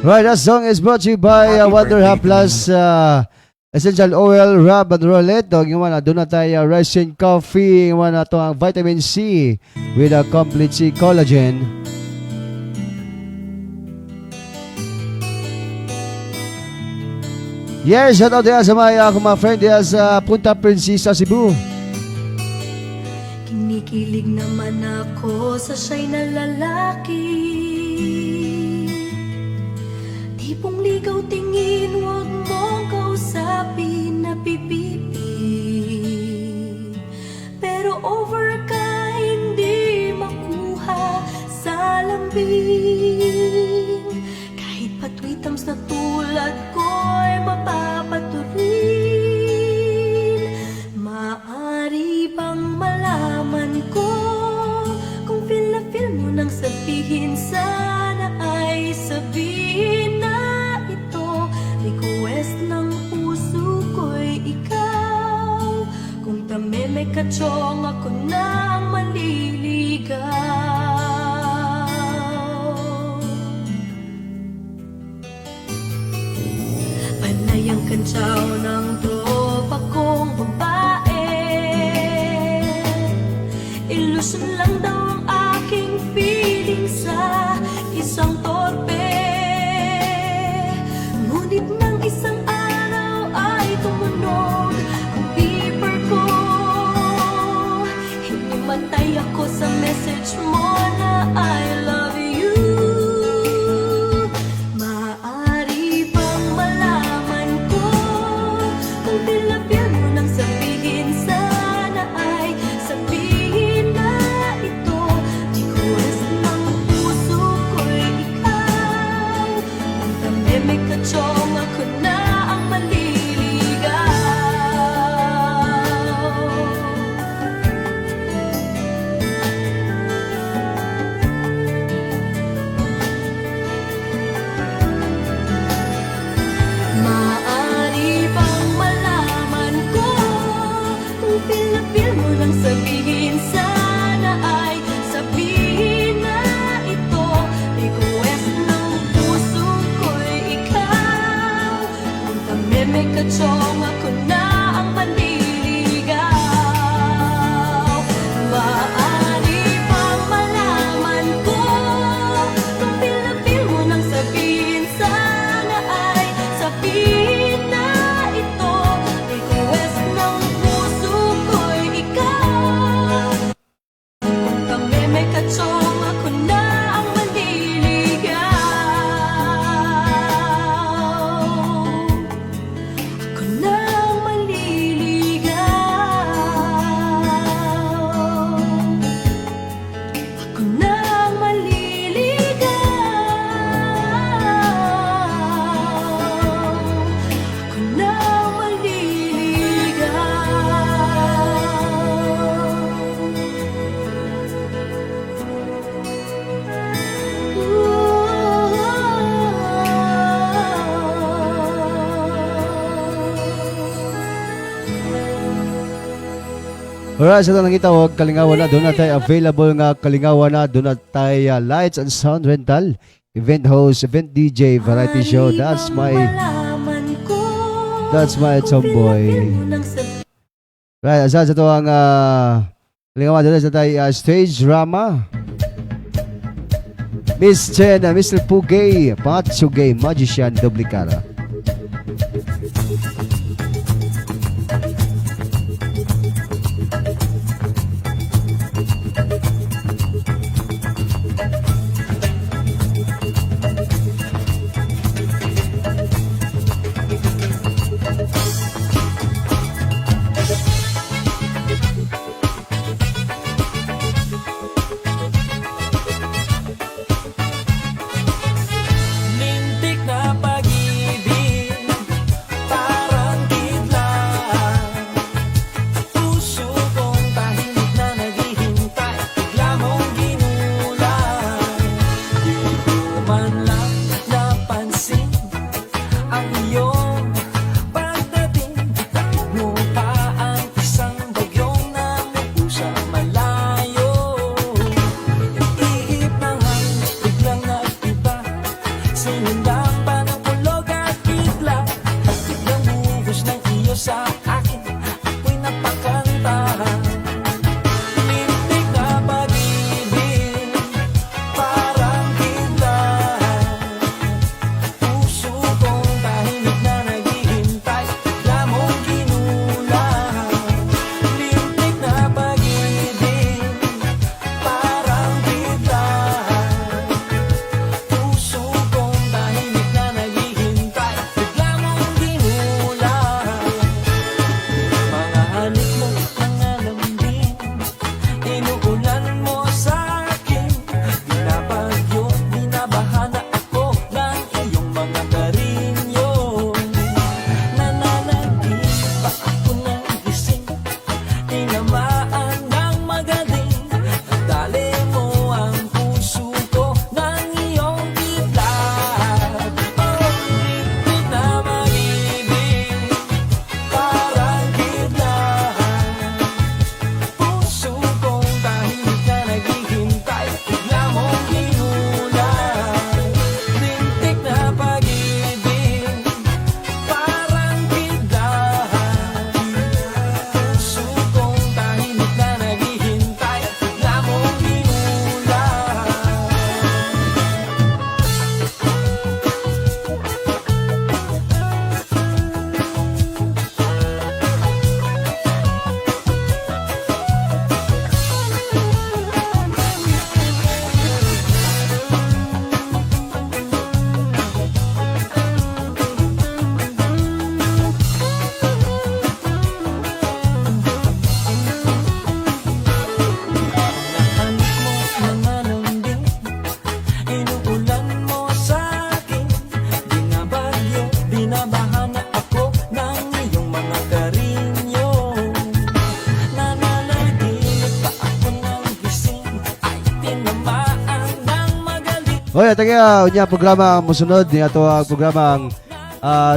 Right, that song is brought to you by Wonder Half Plus Essential Oil, Rub and Roulette. Yung mga doon na tayo rice and coffee. Yung mga ito ang vitamin C with a complete C collagen. Yes, shout out diyan sa mga friend diyan sa Punta Princesa, Cebu. Kinikilig naman ako sa siya'y na lalaki. Tipong ligaw tingin, huwag mong kausapin na pipipi. Pero over ka, hindi makuha sa lambing. Kahit patwitams na tulad ko'y mapapaturin. Maari nang sabihin, sana ay sabihin na ito. Request ng puso ko'y ikaw. Kung tameme ka chong, ako na ang maliligaw. Panay ang kantsaw ng tropa kong babae. Ilusyon lang daw ang aking feeling sa isang torpe. Ngunit nang isang araw ay tumunog ang beeper ko. Hinimatay ako sa message mo na I love you. Maaari bang malaman ko kung bilabyan mo nang sabihin, sana ay sabihin na ito. Request ng puso ko'y ikaw. Kung tameme ka chong, ako na ang maliligaw. Maaari bang malaman ko kung pinapil mo nang sabihin, sana ay sabihin na ito. Request ng puso ko'y ikaw. Kung tameme ka chong, ako na ang maliligaw. Maaari bang malaman ko kung pinapil mo nang sabihin, sana ay sabihin na ito. Request ng puso ko'y ikaw. Kung tameme ka chong, ako na ang maliligaw. Ako na ang maliligaw. Ako na ang maliligaw. Ako na ang maliligaw. Alright, sa tanang itawag, kalingawan na, doon na tayo available nga kalingawan na, doon na tayo lights and sound rental, event host, event DJ, variety show, that's my tomboy. Right, asa sa ito ang kalingawan, doon sa tayo stage drama. Miss Chen, Mr. Pugay, Patsugay, Magician, Doblicara. Lintik na pag-ibig Hoy, taga unya programa ang musunod ni ato ang programang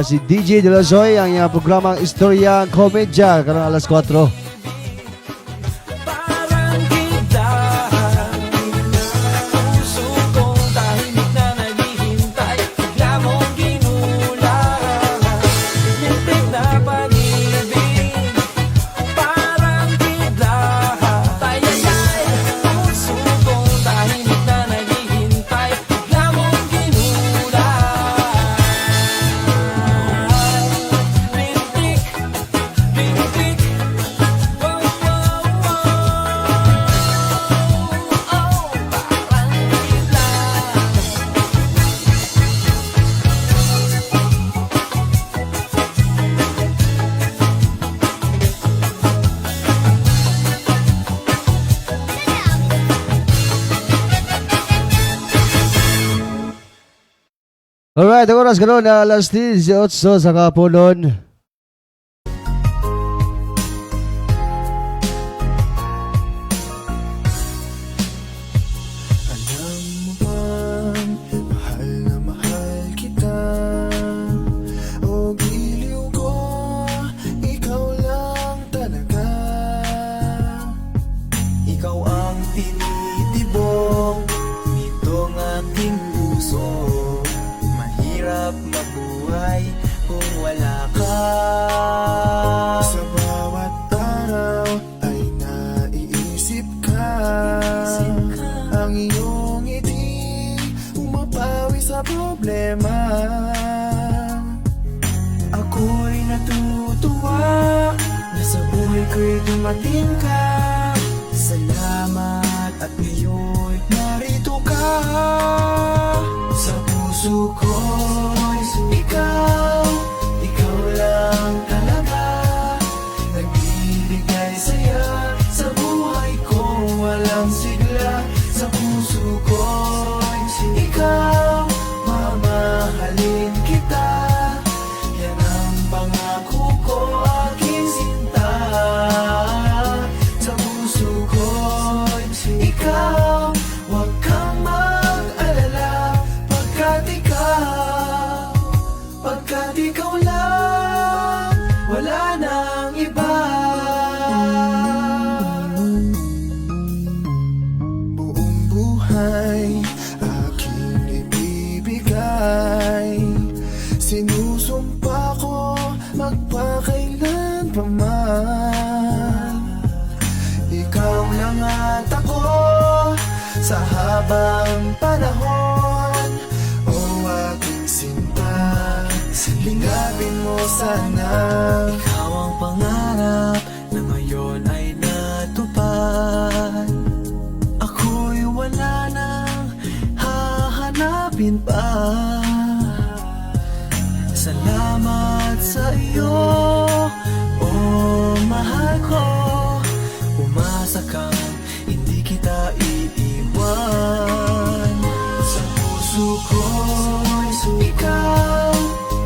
si DJ De La Zoy ang iyang programang Istorya Komedya karong alas 4. Alright, ang oras gano'n na alas 18 sa kapunon. Alam mo bang mahal na mahal kita? O giliw ko, ikaw lang talaga. Ikaw ang tinitibok nitong aking puso. Mahirap mabuhay kung wala ka. Sa bawat araw ay naiisip ka. Ang iyong ngiti umapawi sa problema. Ako'y natutuwa na sa buhay ko'y dumating ka. Salamat at ngayon narito ka. Sa puso ko'y ikaw, ikaw lang talaga. Nagbibigay saya sa buhay ko, walang sigla. Sa puso ko'y ikaw, mamahalin kita. Yan ang pangako ko, aking sinta. Sa puso ko'y ikaw, huwag kang mag-alala. Pagkat ikaw lang, wala nang iba. Buong buhay aking ibibigay. Sinusumpa ko magpakailan pa man. Ikaw lang at ako sa habang panahon. O aking sinta, lingapin mo sana. Ikaw ang pangarap na ngayon ay natupad. Ako'y wala nang hahanapin pa. Salamat sa iyo, oh mahal ko. Umasa kang hindi kita iiwan. Sa puso ko'y ikaw,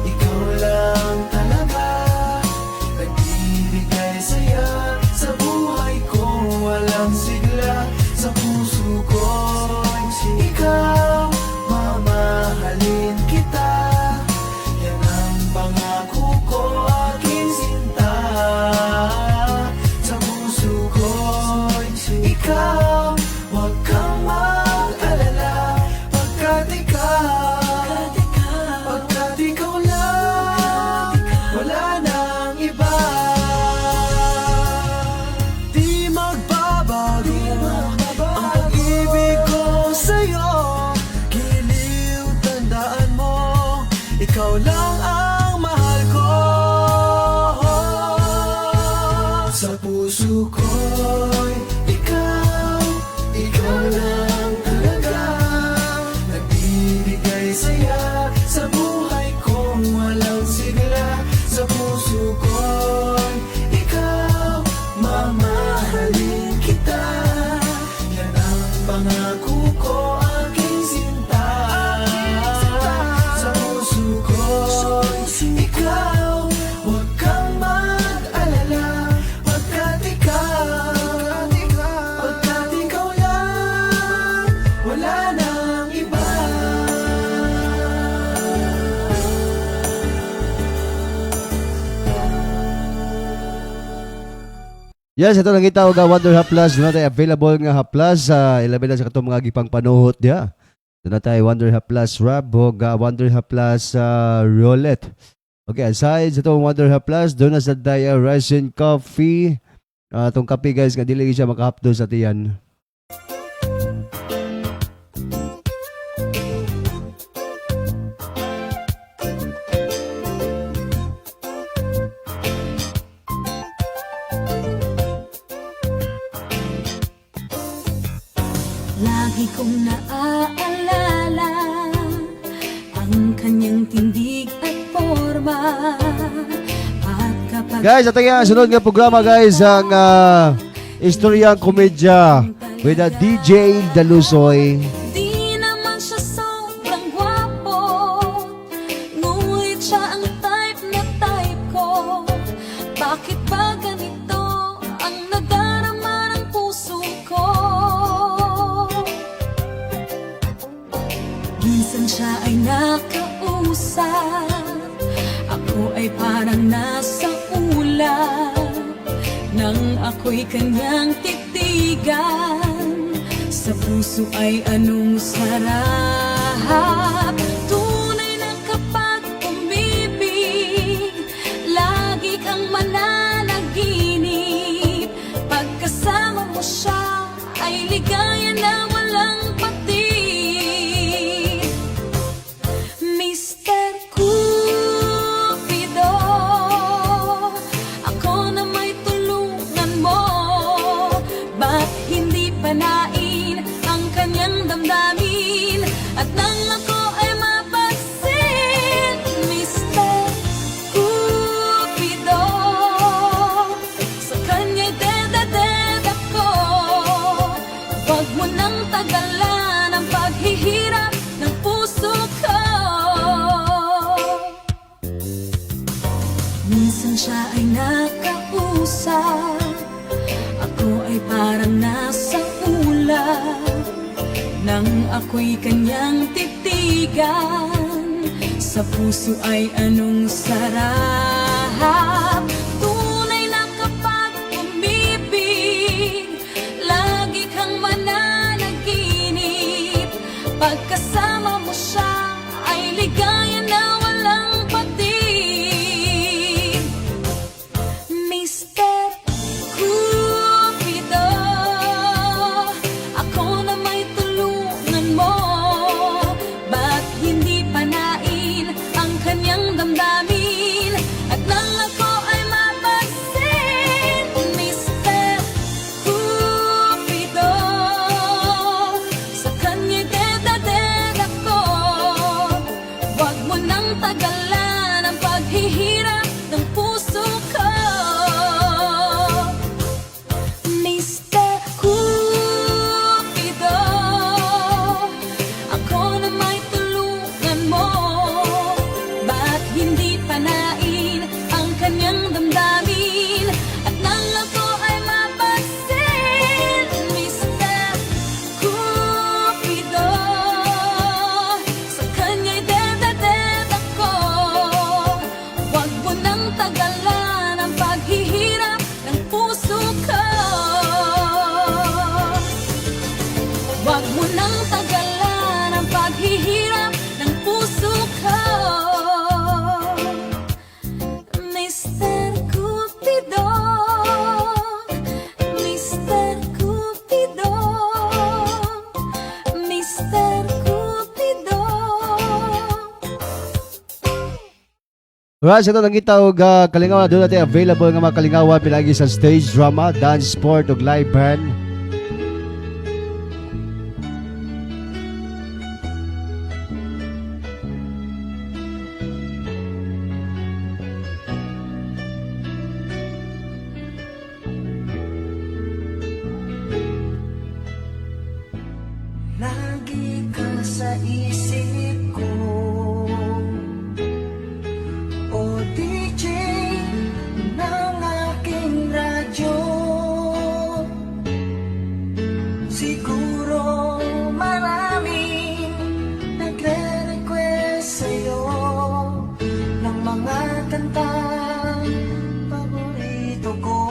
ikaw lang talaga. Nagbibigay saya sa buhay ko, walang sigla. Sa puso ko'y ikaw, mamahalin kita. Yan ang pangako ko, aking sinta. Sa puso ko'y ikaw, huwag kang mag-alala. Pagkat ikaw lang, wala nang iba. Di magbabago ang pag-ibig ko sa'yo. Giliw, tandaan mo, ikaw lang ang mahal ko. Sa puso ko'y ikaw, ikaw lang talaga. Nagbibigay saya sa buhay ko, walang sigla. Sa puso ko'y ikaw, mamahalin kita. Yan ang pangako ko, aking sinta. Sa puso ko'y ikaw, huwag kang mag-alala. Pagkat ikaw lang, Yes, ito lang kita og Wonder Haplas. Doon tayo available nga Haplas. Ilabi na sa katong mga gipang panuhot dia. Doon tayo Wonder Haplas Rab o Wonder Haplas Roulette. Okay, aside sa itong Wonder Haplas, doon na sa tayo Rising Coffee. Itong kape guys, nga dili siya makahapdo sa tiyan. Lagi kong naaalala ang kanyang tindig at forma. At kapag Guys, ito nga, sunod nga programa guys, ang Istoryang Komedya with DJ Dalusoy. di naman siya sobrang gwapo, ngunit siya ang type na type ko. Bakit ba ganito ang nadarama ng puso ko? Minsan siya ay nakausap, ako ay parang nasa ulap, nang ako'y kanyang titigan, sa puso ay anong sarap. Tunay na kapag umibig, lagi kang mananaginip. Pagkasama mo siya ay ligaya na walang patid. Mr. Cupido, ako na may tulungan mo. Ba't hindi panain ang kanyang damdamin, at nang ako ay mapansin? Mr. Cupido, sa kanya'y dedaded ako. Wag mo nang tagalan ang paghihirap ng puso ko. Minsan siya ay nakausap, ako ay parang nasa ulap, nang ako'y kanyang titigan, sa puso ay anong sarap. Tunay na kapag umibig, lagi kang mananaginip. Pagkasama mo siya ay ligaya na walang patid. Mr. Cupido, ako na may tulungan mo. Ba't hindi panain ang kanyang damdamin, at nang ako ay mapansin? Mr. Cupido, sa kanya'y dedaded ako. Wag mo nang tagalan ang paghihirap ng puso ko. Mr. Cupido, ako na may tulungan mo. Ba't hindi panain ang kanyang damdamin, at nang ako ay mapansin? Mr. Cupido, sa kanya'y dedaded ako. Wag mo nang tagalan ang paghihirap ng puso ko. Wag mo nang tagalan ang paghihirap ng puso ko. Mr. Cupido, Mr. Cupido, Mr. Cupido. Alright, ito lang kita og kalingawan. Doon natin available nga mga kalingawan pinagi sa stage drama, dance, sport ug live band. Lagi ka sa isip ko, o DJ ng aking radyo. Siguro maraming nagre-request sa'yo ng mga kantang paborito ko.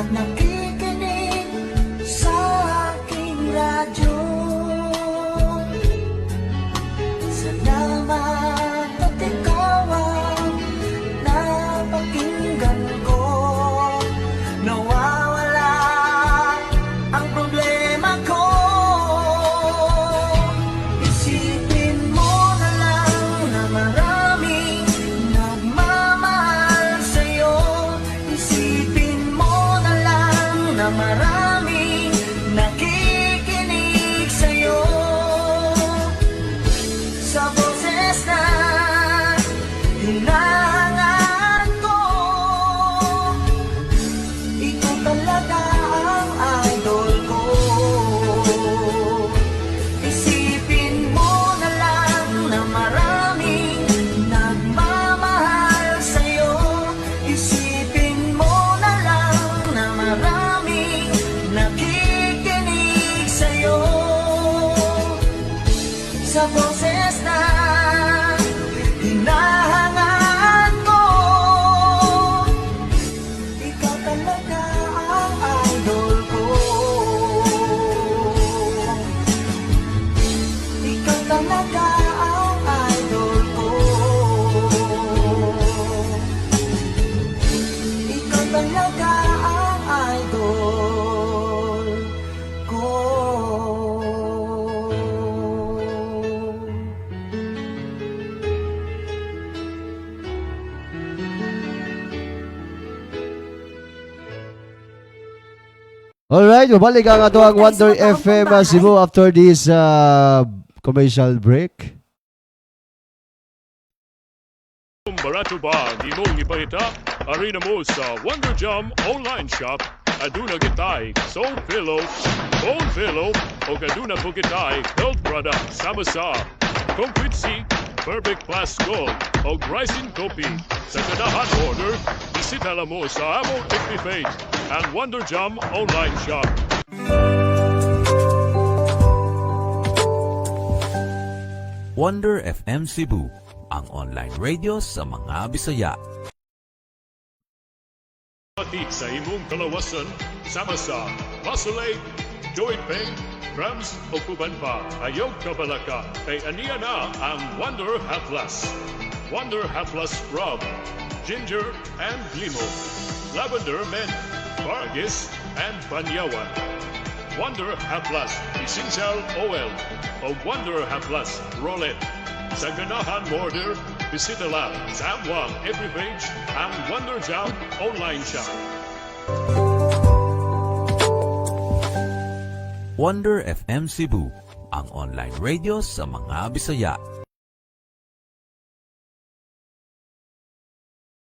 at nakikinig sa aking radyo. Salamat at ikaw ang napakinggan ko. Nawawala ang problema ko. Isipin mo na lang na maraming nagmamahal sa'yo. Isipin mo na lang na maraming nakikinig sa'yo. Sa boses na hinahangaan ko, ikaw talaga ang idol ko. Isipin mo na lang na maraming nagmamahal sa'yo. Isipin mo na lang na maraming nakikinig sa'yo. Sa boses na hinahangaan ko, ikaw talaga ang idol ko. Ikaw talaga ang idol ko. Ikaw talaga ang idol ko. Alright, mabalik ang ato ang Wonder FM Cebu after this commercial break. Barato ba ang imong ipahita? Arena mo sa Wonder Jam online shop. Aduna gitay soul pillow, bone pillow, o aduna po gitay health product sama sa Complete C, Perfect Plus Gold, o Rising Coffee. Sa ganahan order, bisita lang mo sa among FB page and Wonder Jam online shop. Wonder FM Cebu, ang online radio sa mga Bisaya. Pati sa imong kalawasan, sama sa Muscle Ache, Joint Pain, Cramps o Kuban pa, ayaw kabalaka, kay aniya na ang Wonder Haplas. Wonder Haplas Rub, Ginger and Limo, Lavender Mint, Vargis and Banyawan. Wonder Haplas Essential Oil o Wonder Haplas Roulette. Sa ganahan order, bisita lang sa amwang every page ang Wonder Jam online shop. Wonder FM Cebu, ang online radio sa mga Bisaya.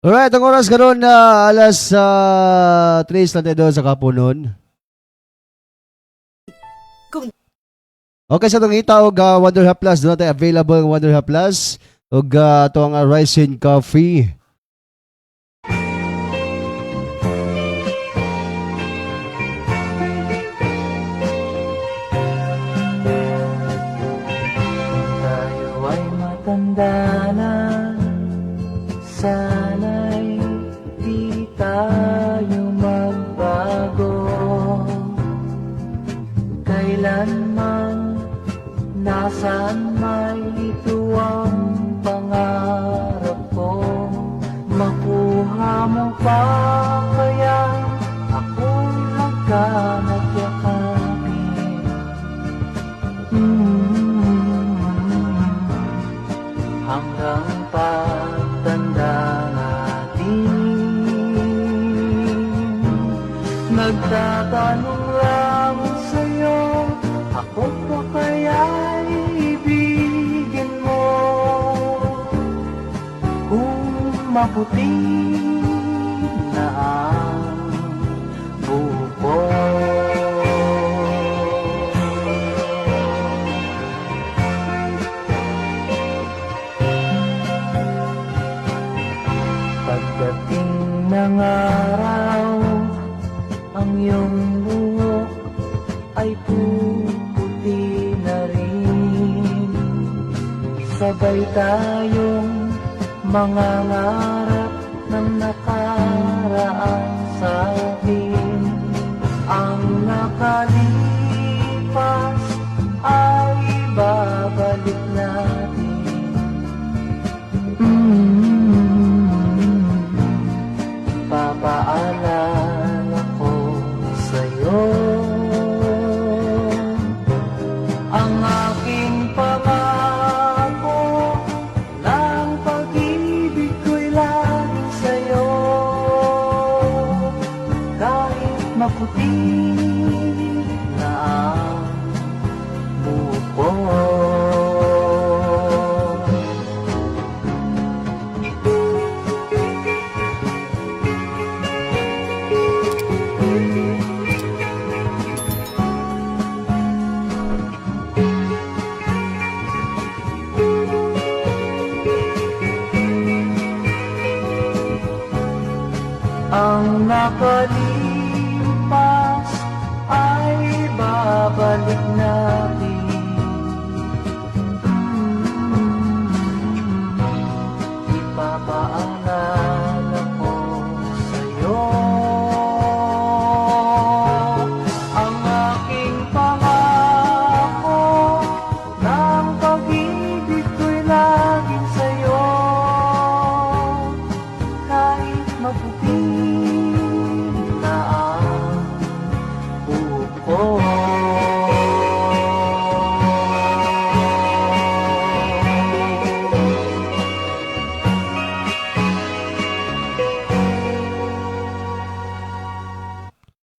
Alright, ang oras karon na alas 3:32 sa kapunon. Okay, sa itong itawag Wonder Hub Plus, doon natin available ang Wonder Hub Plus o itong Rising Coffee. Tayo ay matanda na, sana'y di tayo magbago. Kailanman, nasaan may ito ang pangarap ko. Makuha mo pa kaya ako'y magkanat yakapin. Hanggang pagtanda natin, nagtatanong lang sa'yo, ako pa kaya'y ibigin mo? Kung maputi na ang buko. Pagdating ng araw, ang iyong buhok ay puputi na rin. Sabay tayong mangangarap ng nakaraan sa atin. maputi na ang buhok ko. Ang nakalipas ay babalik natin. Ipapaalala ko sa'yo ang aking pangako ng pag-ibig ko'y laging sa'yo. Kahit maputi na ang buhok ko.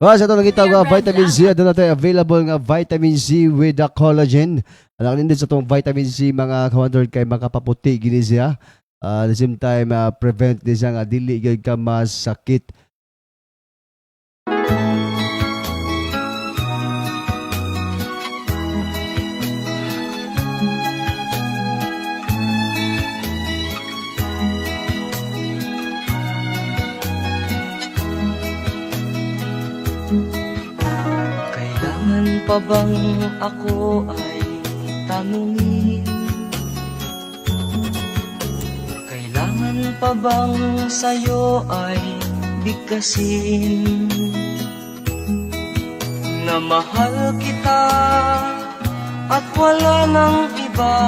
Sa ito nakita nga vitamin C, doon natin available nga vitamin C with the collagen. Alam din sa itong vitamin C mga kawander kay makapaputi gini siya. At the same time, prevent din siya nga dili gyud ka masakit. Kailangan pa bang ako ay tanungin? Kailangan pa bang sa'yo ay bigkasin? Na mahal kita at wala nang iba.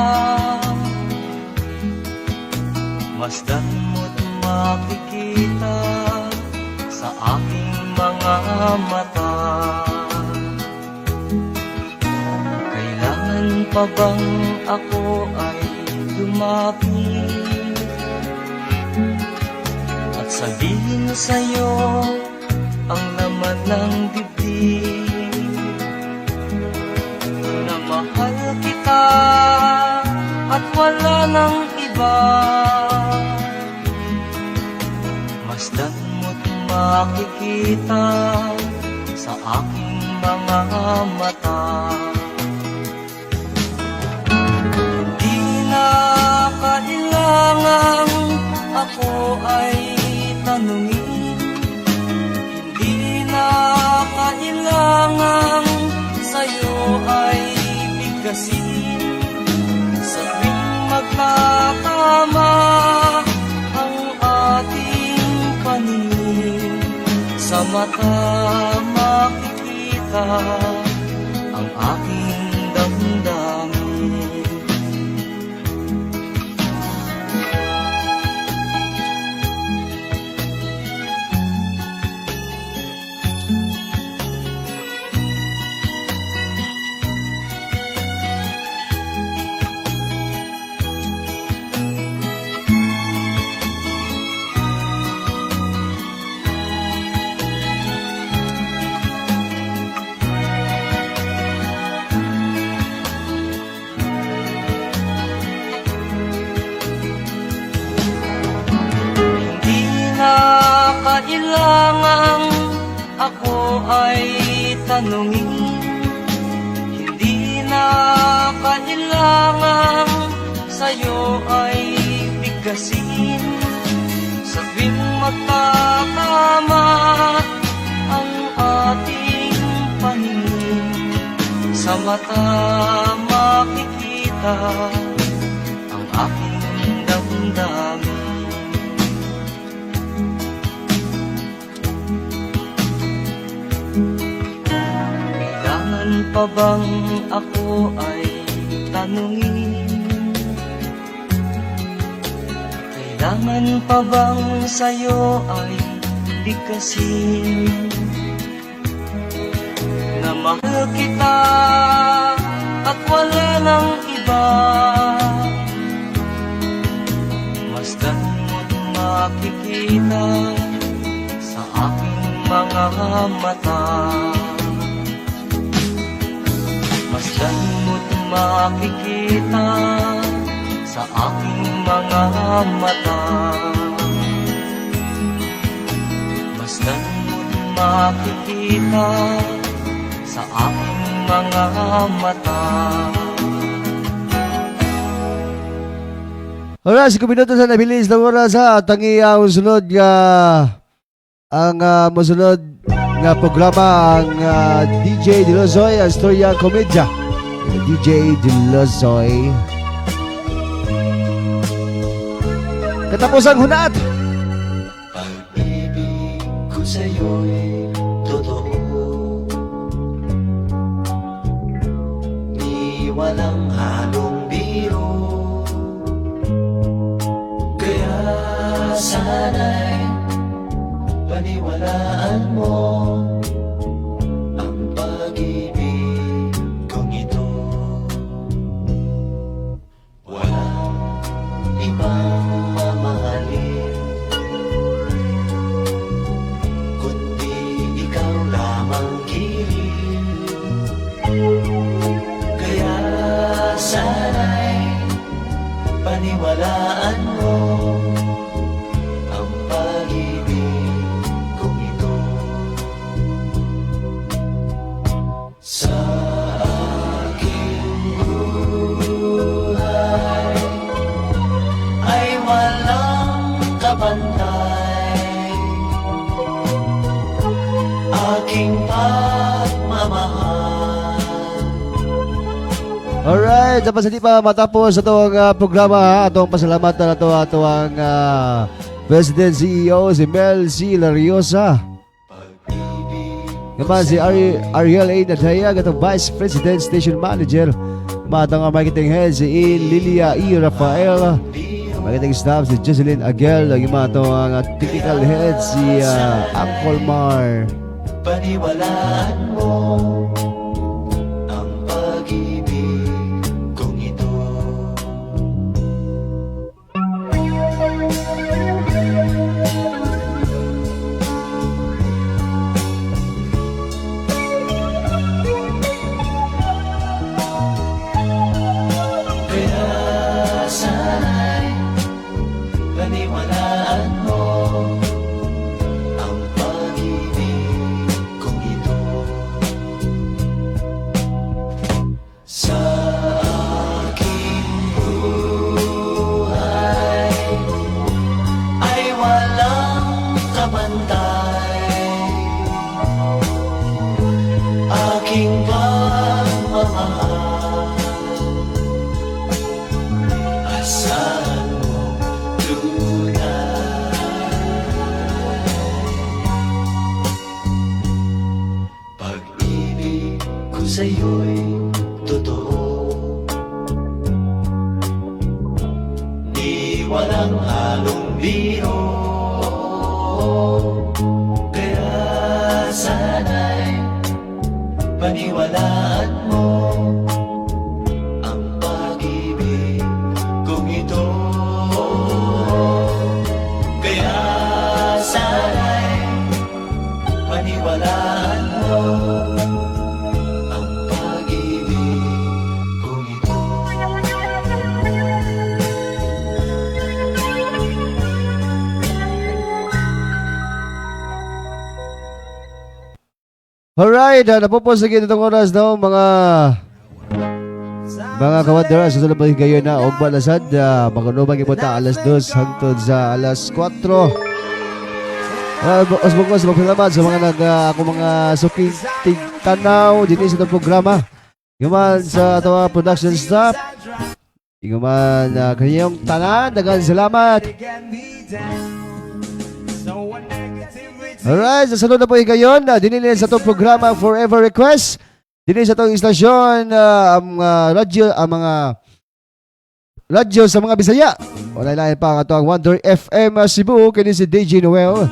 Masdan mo't makikita sa aking mga mata. Kailangan pa bang ako ay lumapit at sabihin sa'yo ang laman ng dibdib? Na mahal kita at wala nang iba. Masdan mo't makikita sa aking mga mata. Hindi na kailangan ako ay tanungin. Hindi na kailangan sa'yo ay bigkasin. Sa tuwing magkatama ang ating paningin, sa mata makikita ang aking damdamin. Kailangan ako ay tanungin. Hindi na kailangan sa'yo ay bigkasin. Sa tuwing magkatama ang ating paningin, sa mata makikita ang aking damdamin. Pa bang ako ay tanungin? Kailangan pa bang sa'yo ay bigkasin? Na mahal kita at wala nang iba. Masdan mo't makikita sa aking mga mata. Masdan mo't makikita sa aking mga mata. Masdan mo't makikita sa aking mga mata. Alright, 5 minutos na nabilis ng oras ha. At ang iyang sunod nga ang masunod nga programa ang DJ Dilozoy, ang Storya Komedya. DJ Dilozoy. Katapos ang hunat. Pag-ibig ko sa'yo'y totoo, di walang halong biro. Kaya sana'y paniwalaan mo ang pag-ibig kong ito. Walang ibang mamahalin kundi ikaw lamang giliw. Kaya sana'y paniwalaan mo ang pag-ibig kong ito. Sa aking buhay ay walang kapantay, aking pagmamahal. Alright, dapat sa di pa matapos itong programa ha. Atong pasalamatan na ito atong President CEO si Mel C. Lariosa. Naman si Ariel A. Nadaya, gatong Vice President Station Manager. Matang marketing head si Lilia E. Rafael. Marketing staff si Jocelyn Aguel. Yung mga itong technical head si Uncle Mar. Paniwalaan mo ang pag-ibig kong ito. Kaya sana'y paniwalaan mo ang pag-ibig kong ito. Sa aking buhay ay walang kabantay, aking pagmamahal. Asahan mo tunay, pag-ibig ko sa'yo'y totoo, di walang halong biro. Kaya sana'y paniwalaan mo ang pag-ibig kong ito. Kaya sana'y paniwalaan mo ang pag-ibig kong ito. Alright, napupos na itong oras daw mga kawadera. Susunod pa kayo na og balasad. Magunubang ipunta alas 2 hangtod sa alas 4. Osbogos, magpalamat sa mga ako mga suking tigtanaw dito sa itong programa. Iguman sa ito production staff. Iguman kanyang tanan. Dagan salamat. Alright, sa sunod na po gayon, dinilin sa itong programa Forever Request. Dinilin sa itong istasyon, ang mga radyo sa mga Bisaya. Wala lain pa ang itong Wonder FM Cebu, kini si DJ Noel.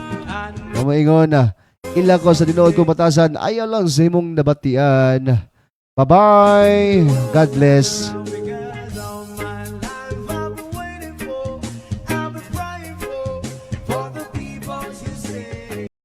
Mamaingon na, ila ko sa tinuod kong batasan, ayaw lang sa imong nabatian. Bye-bye. God bless.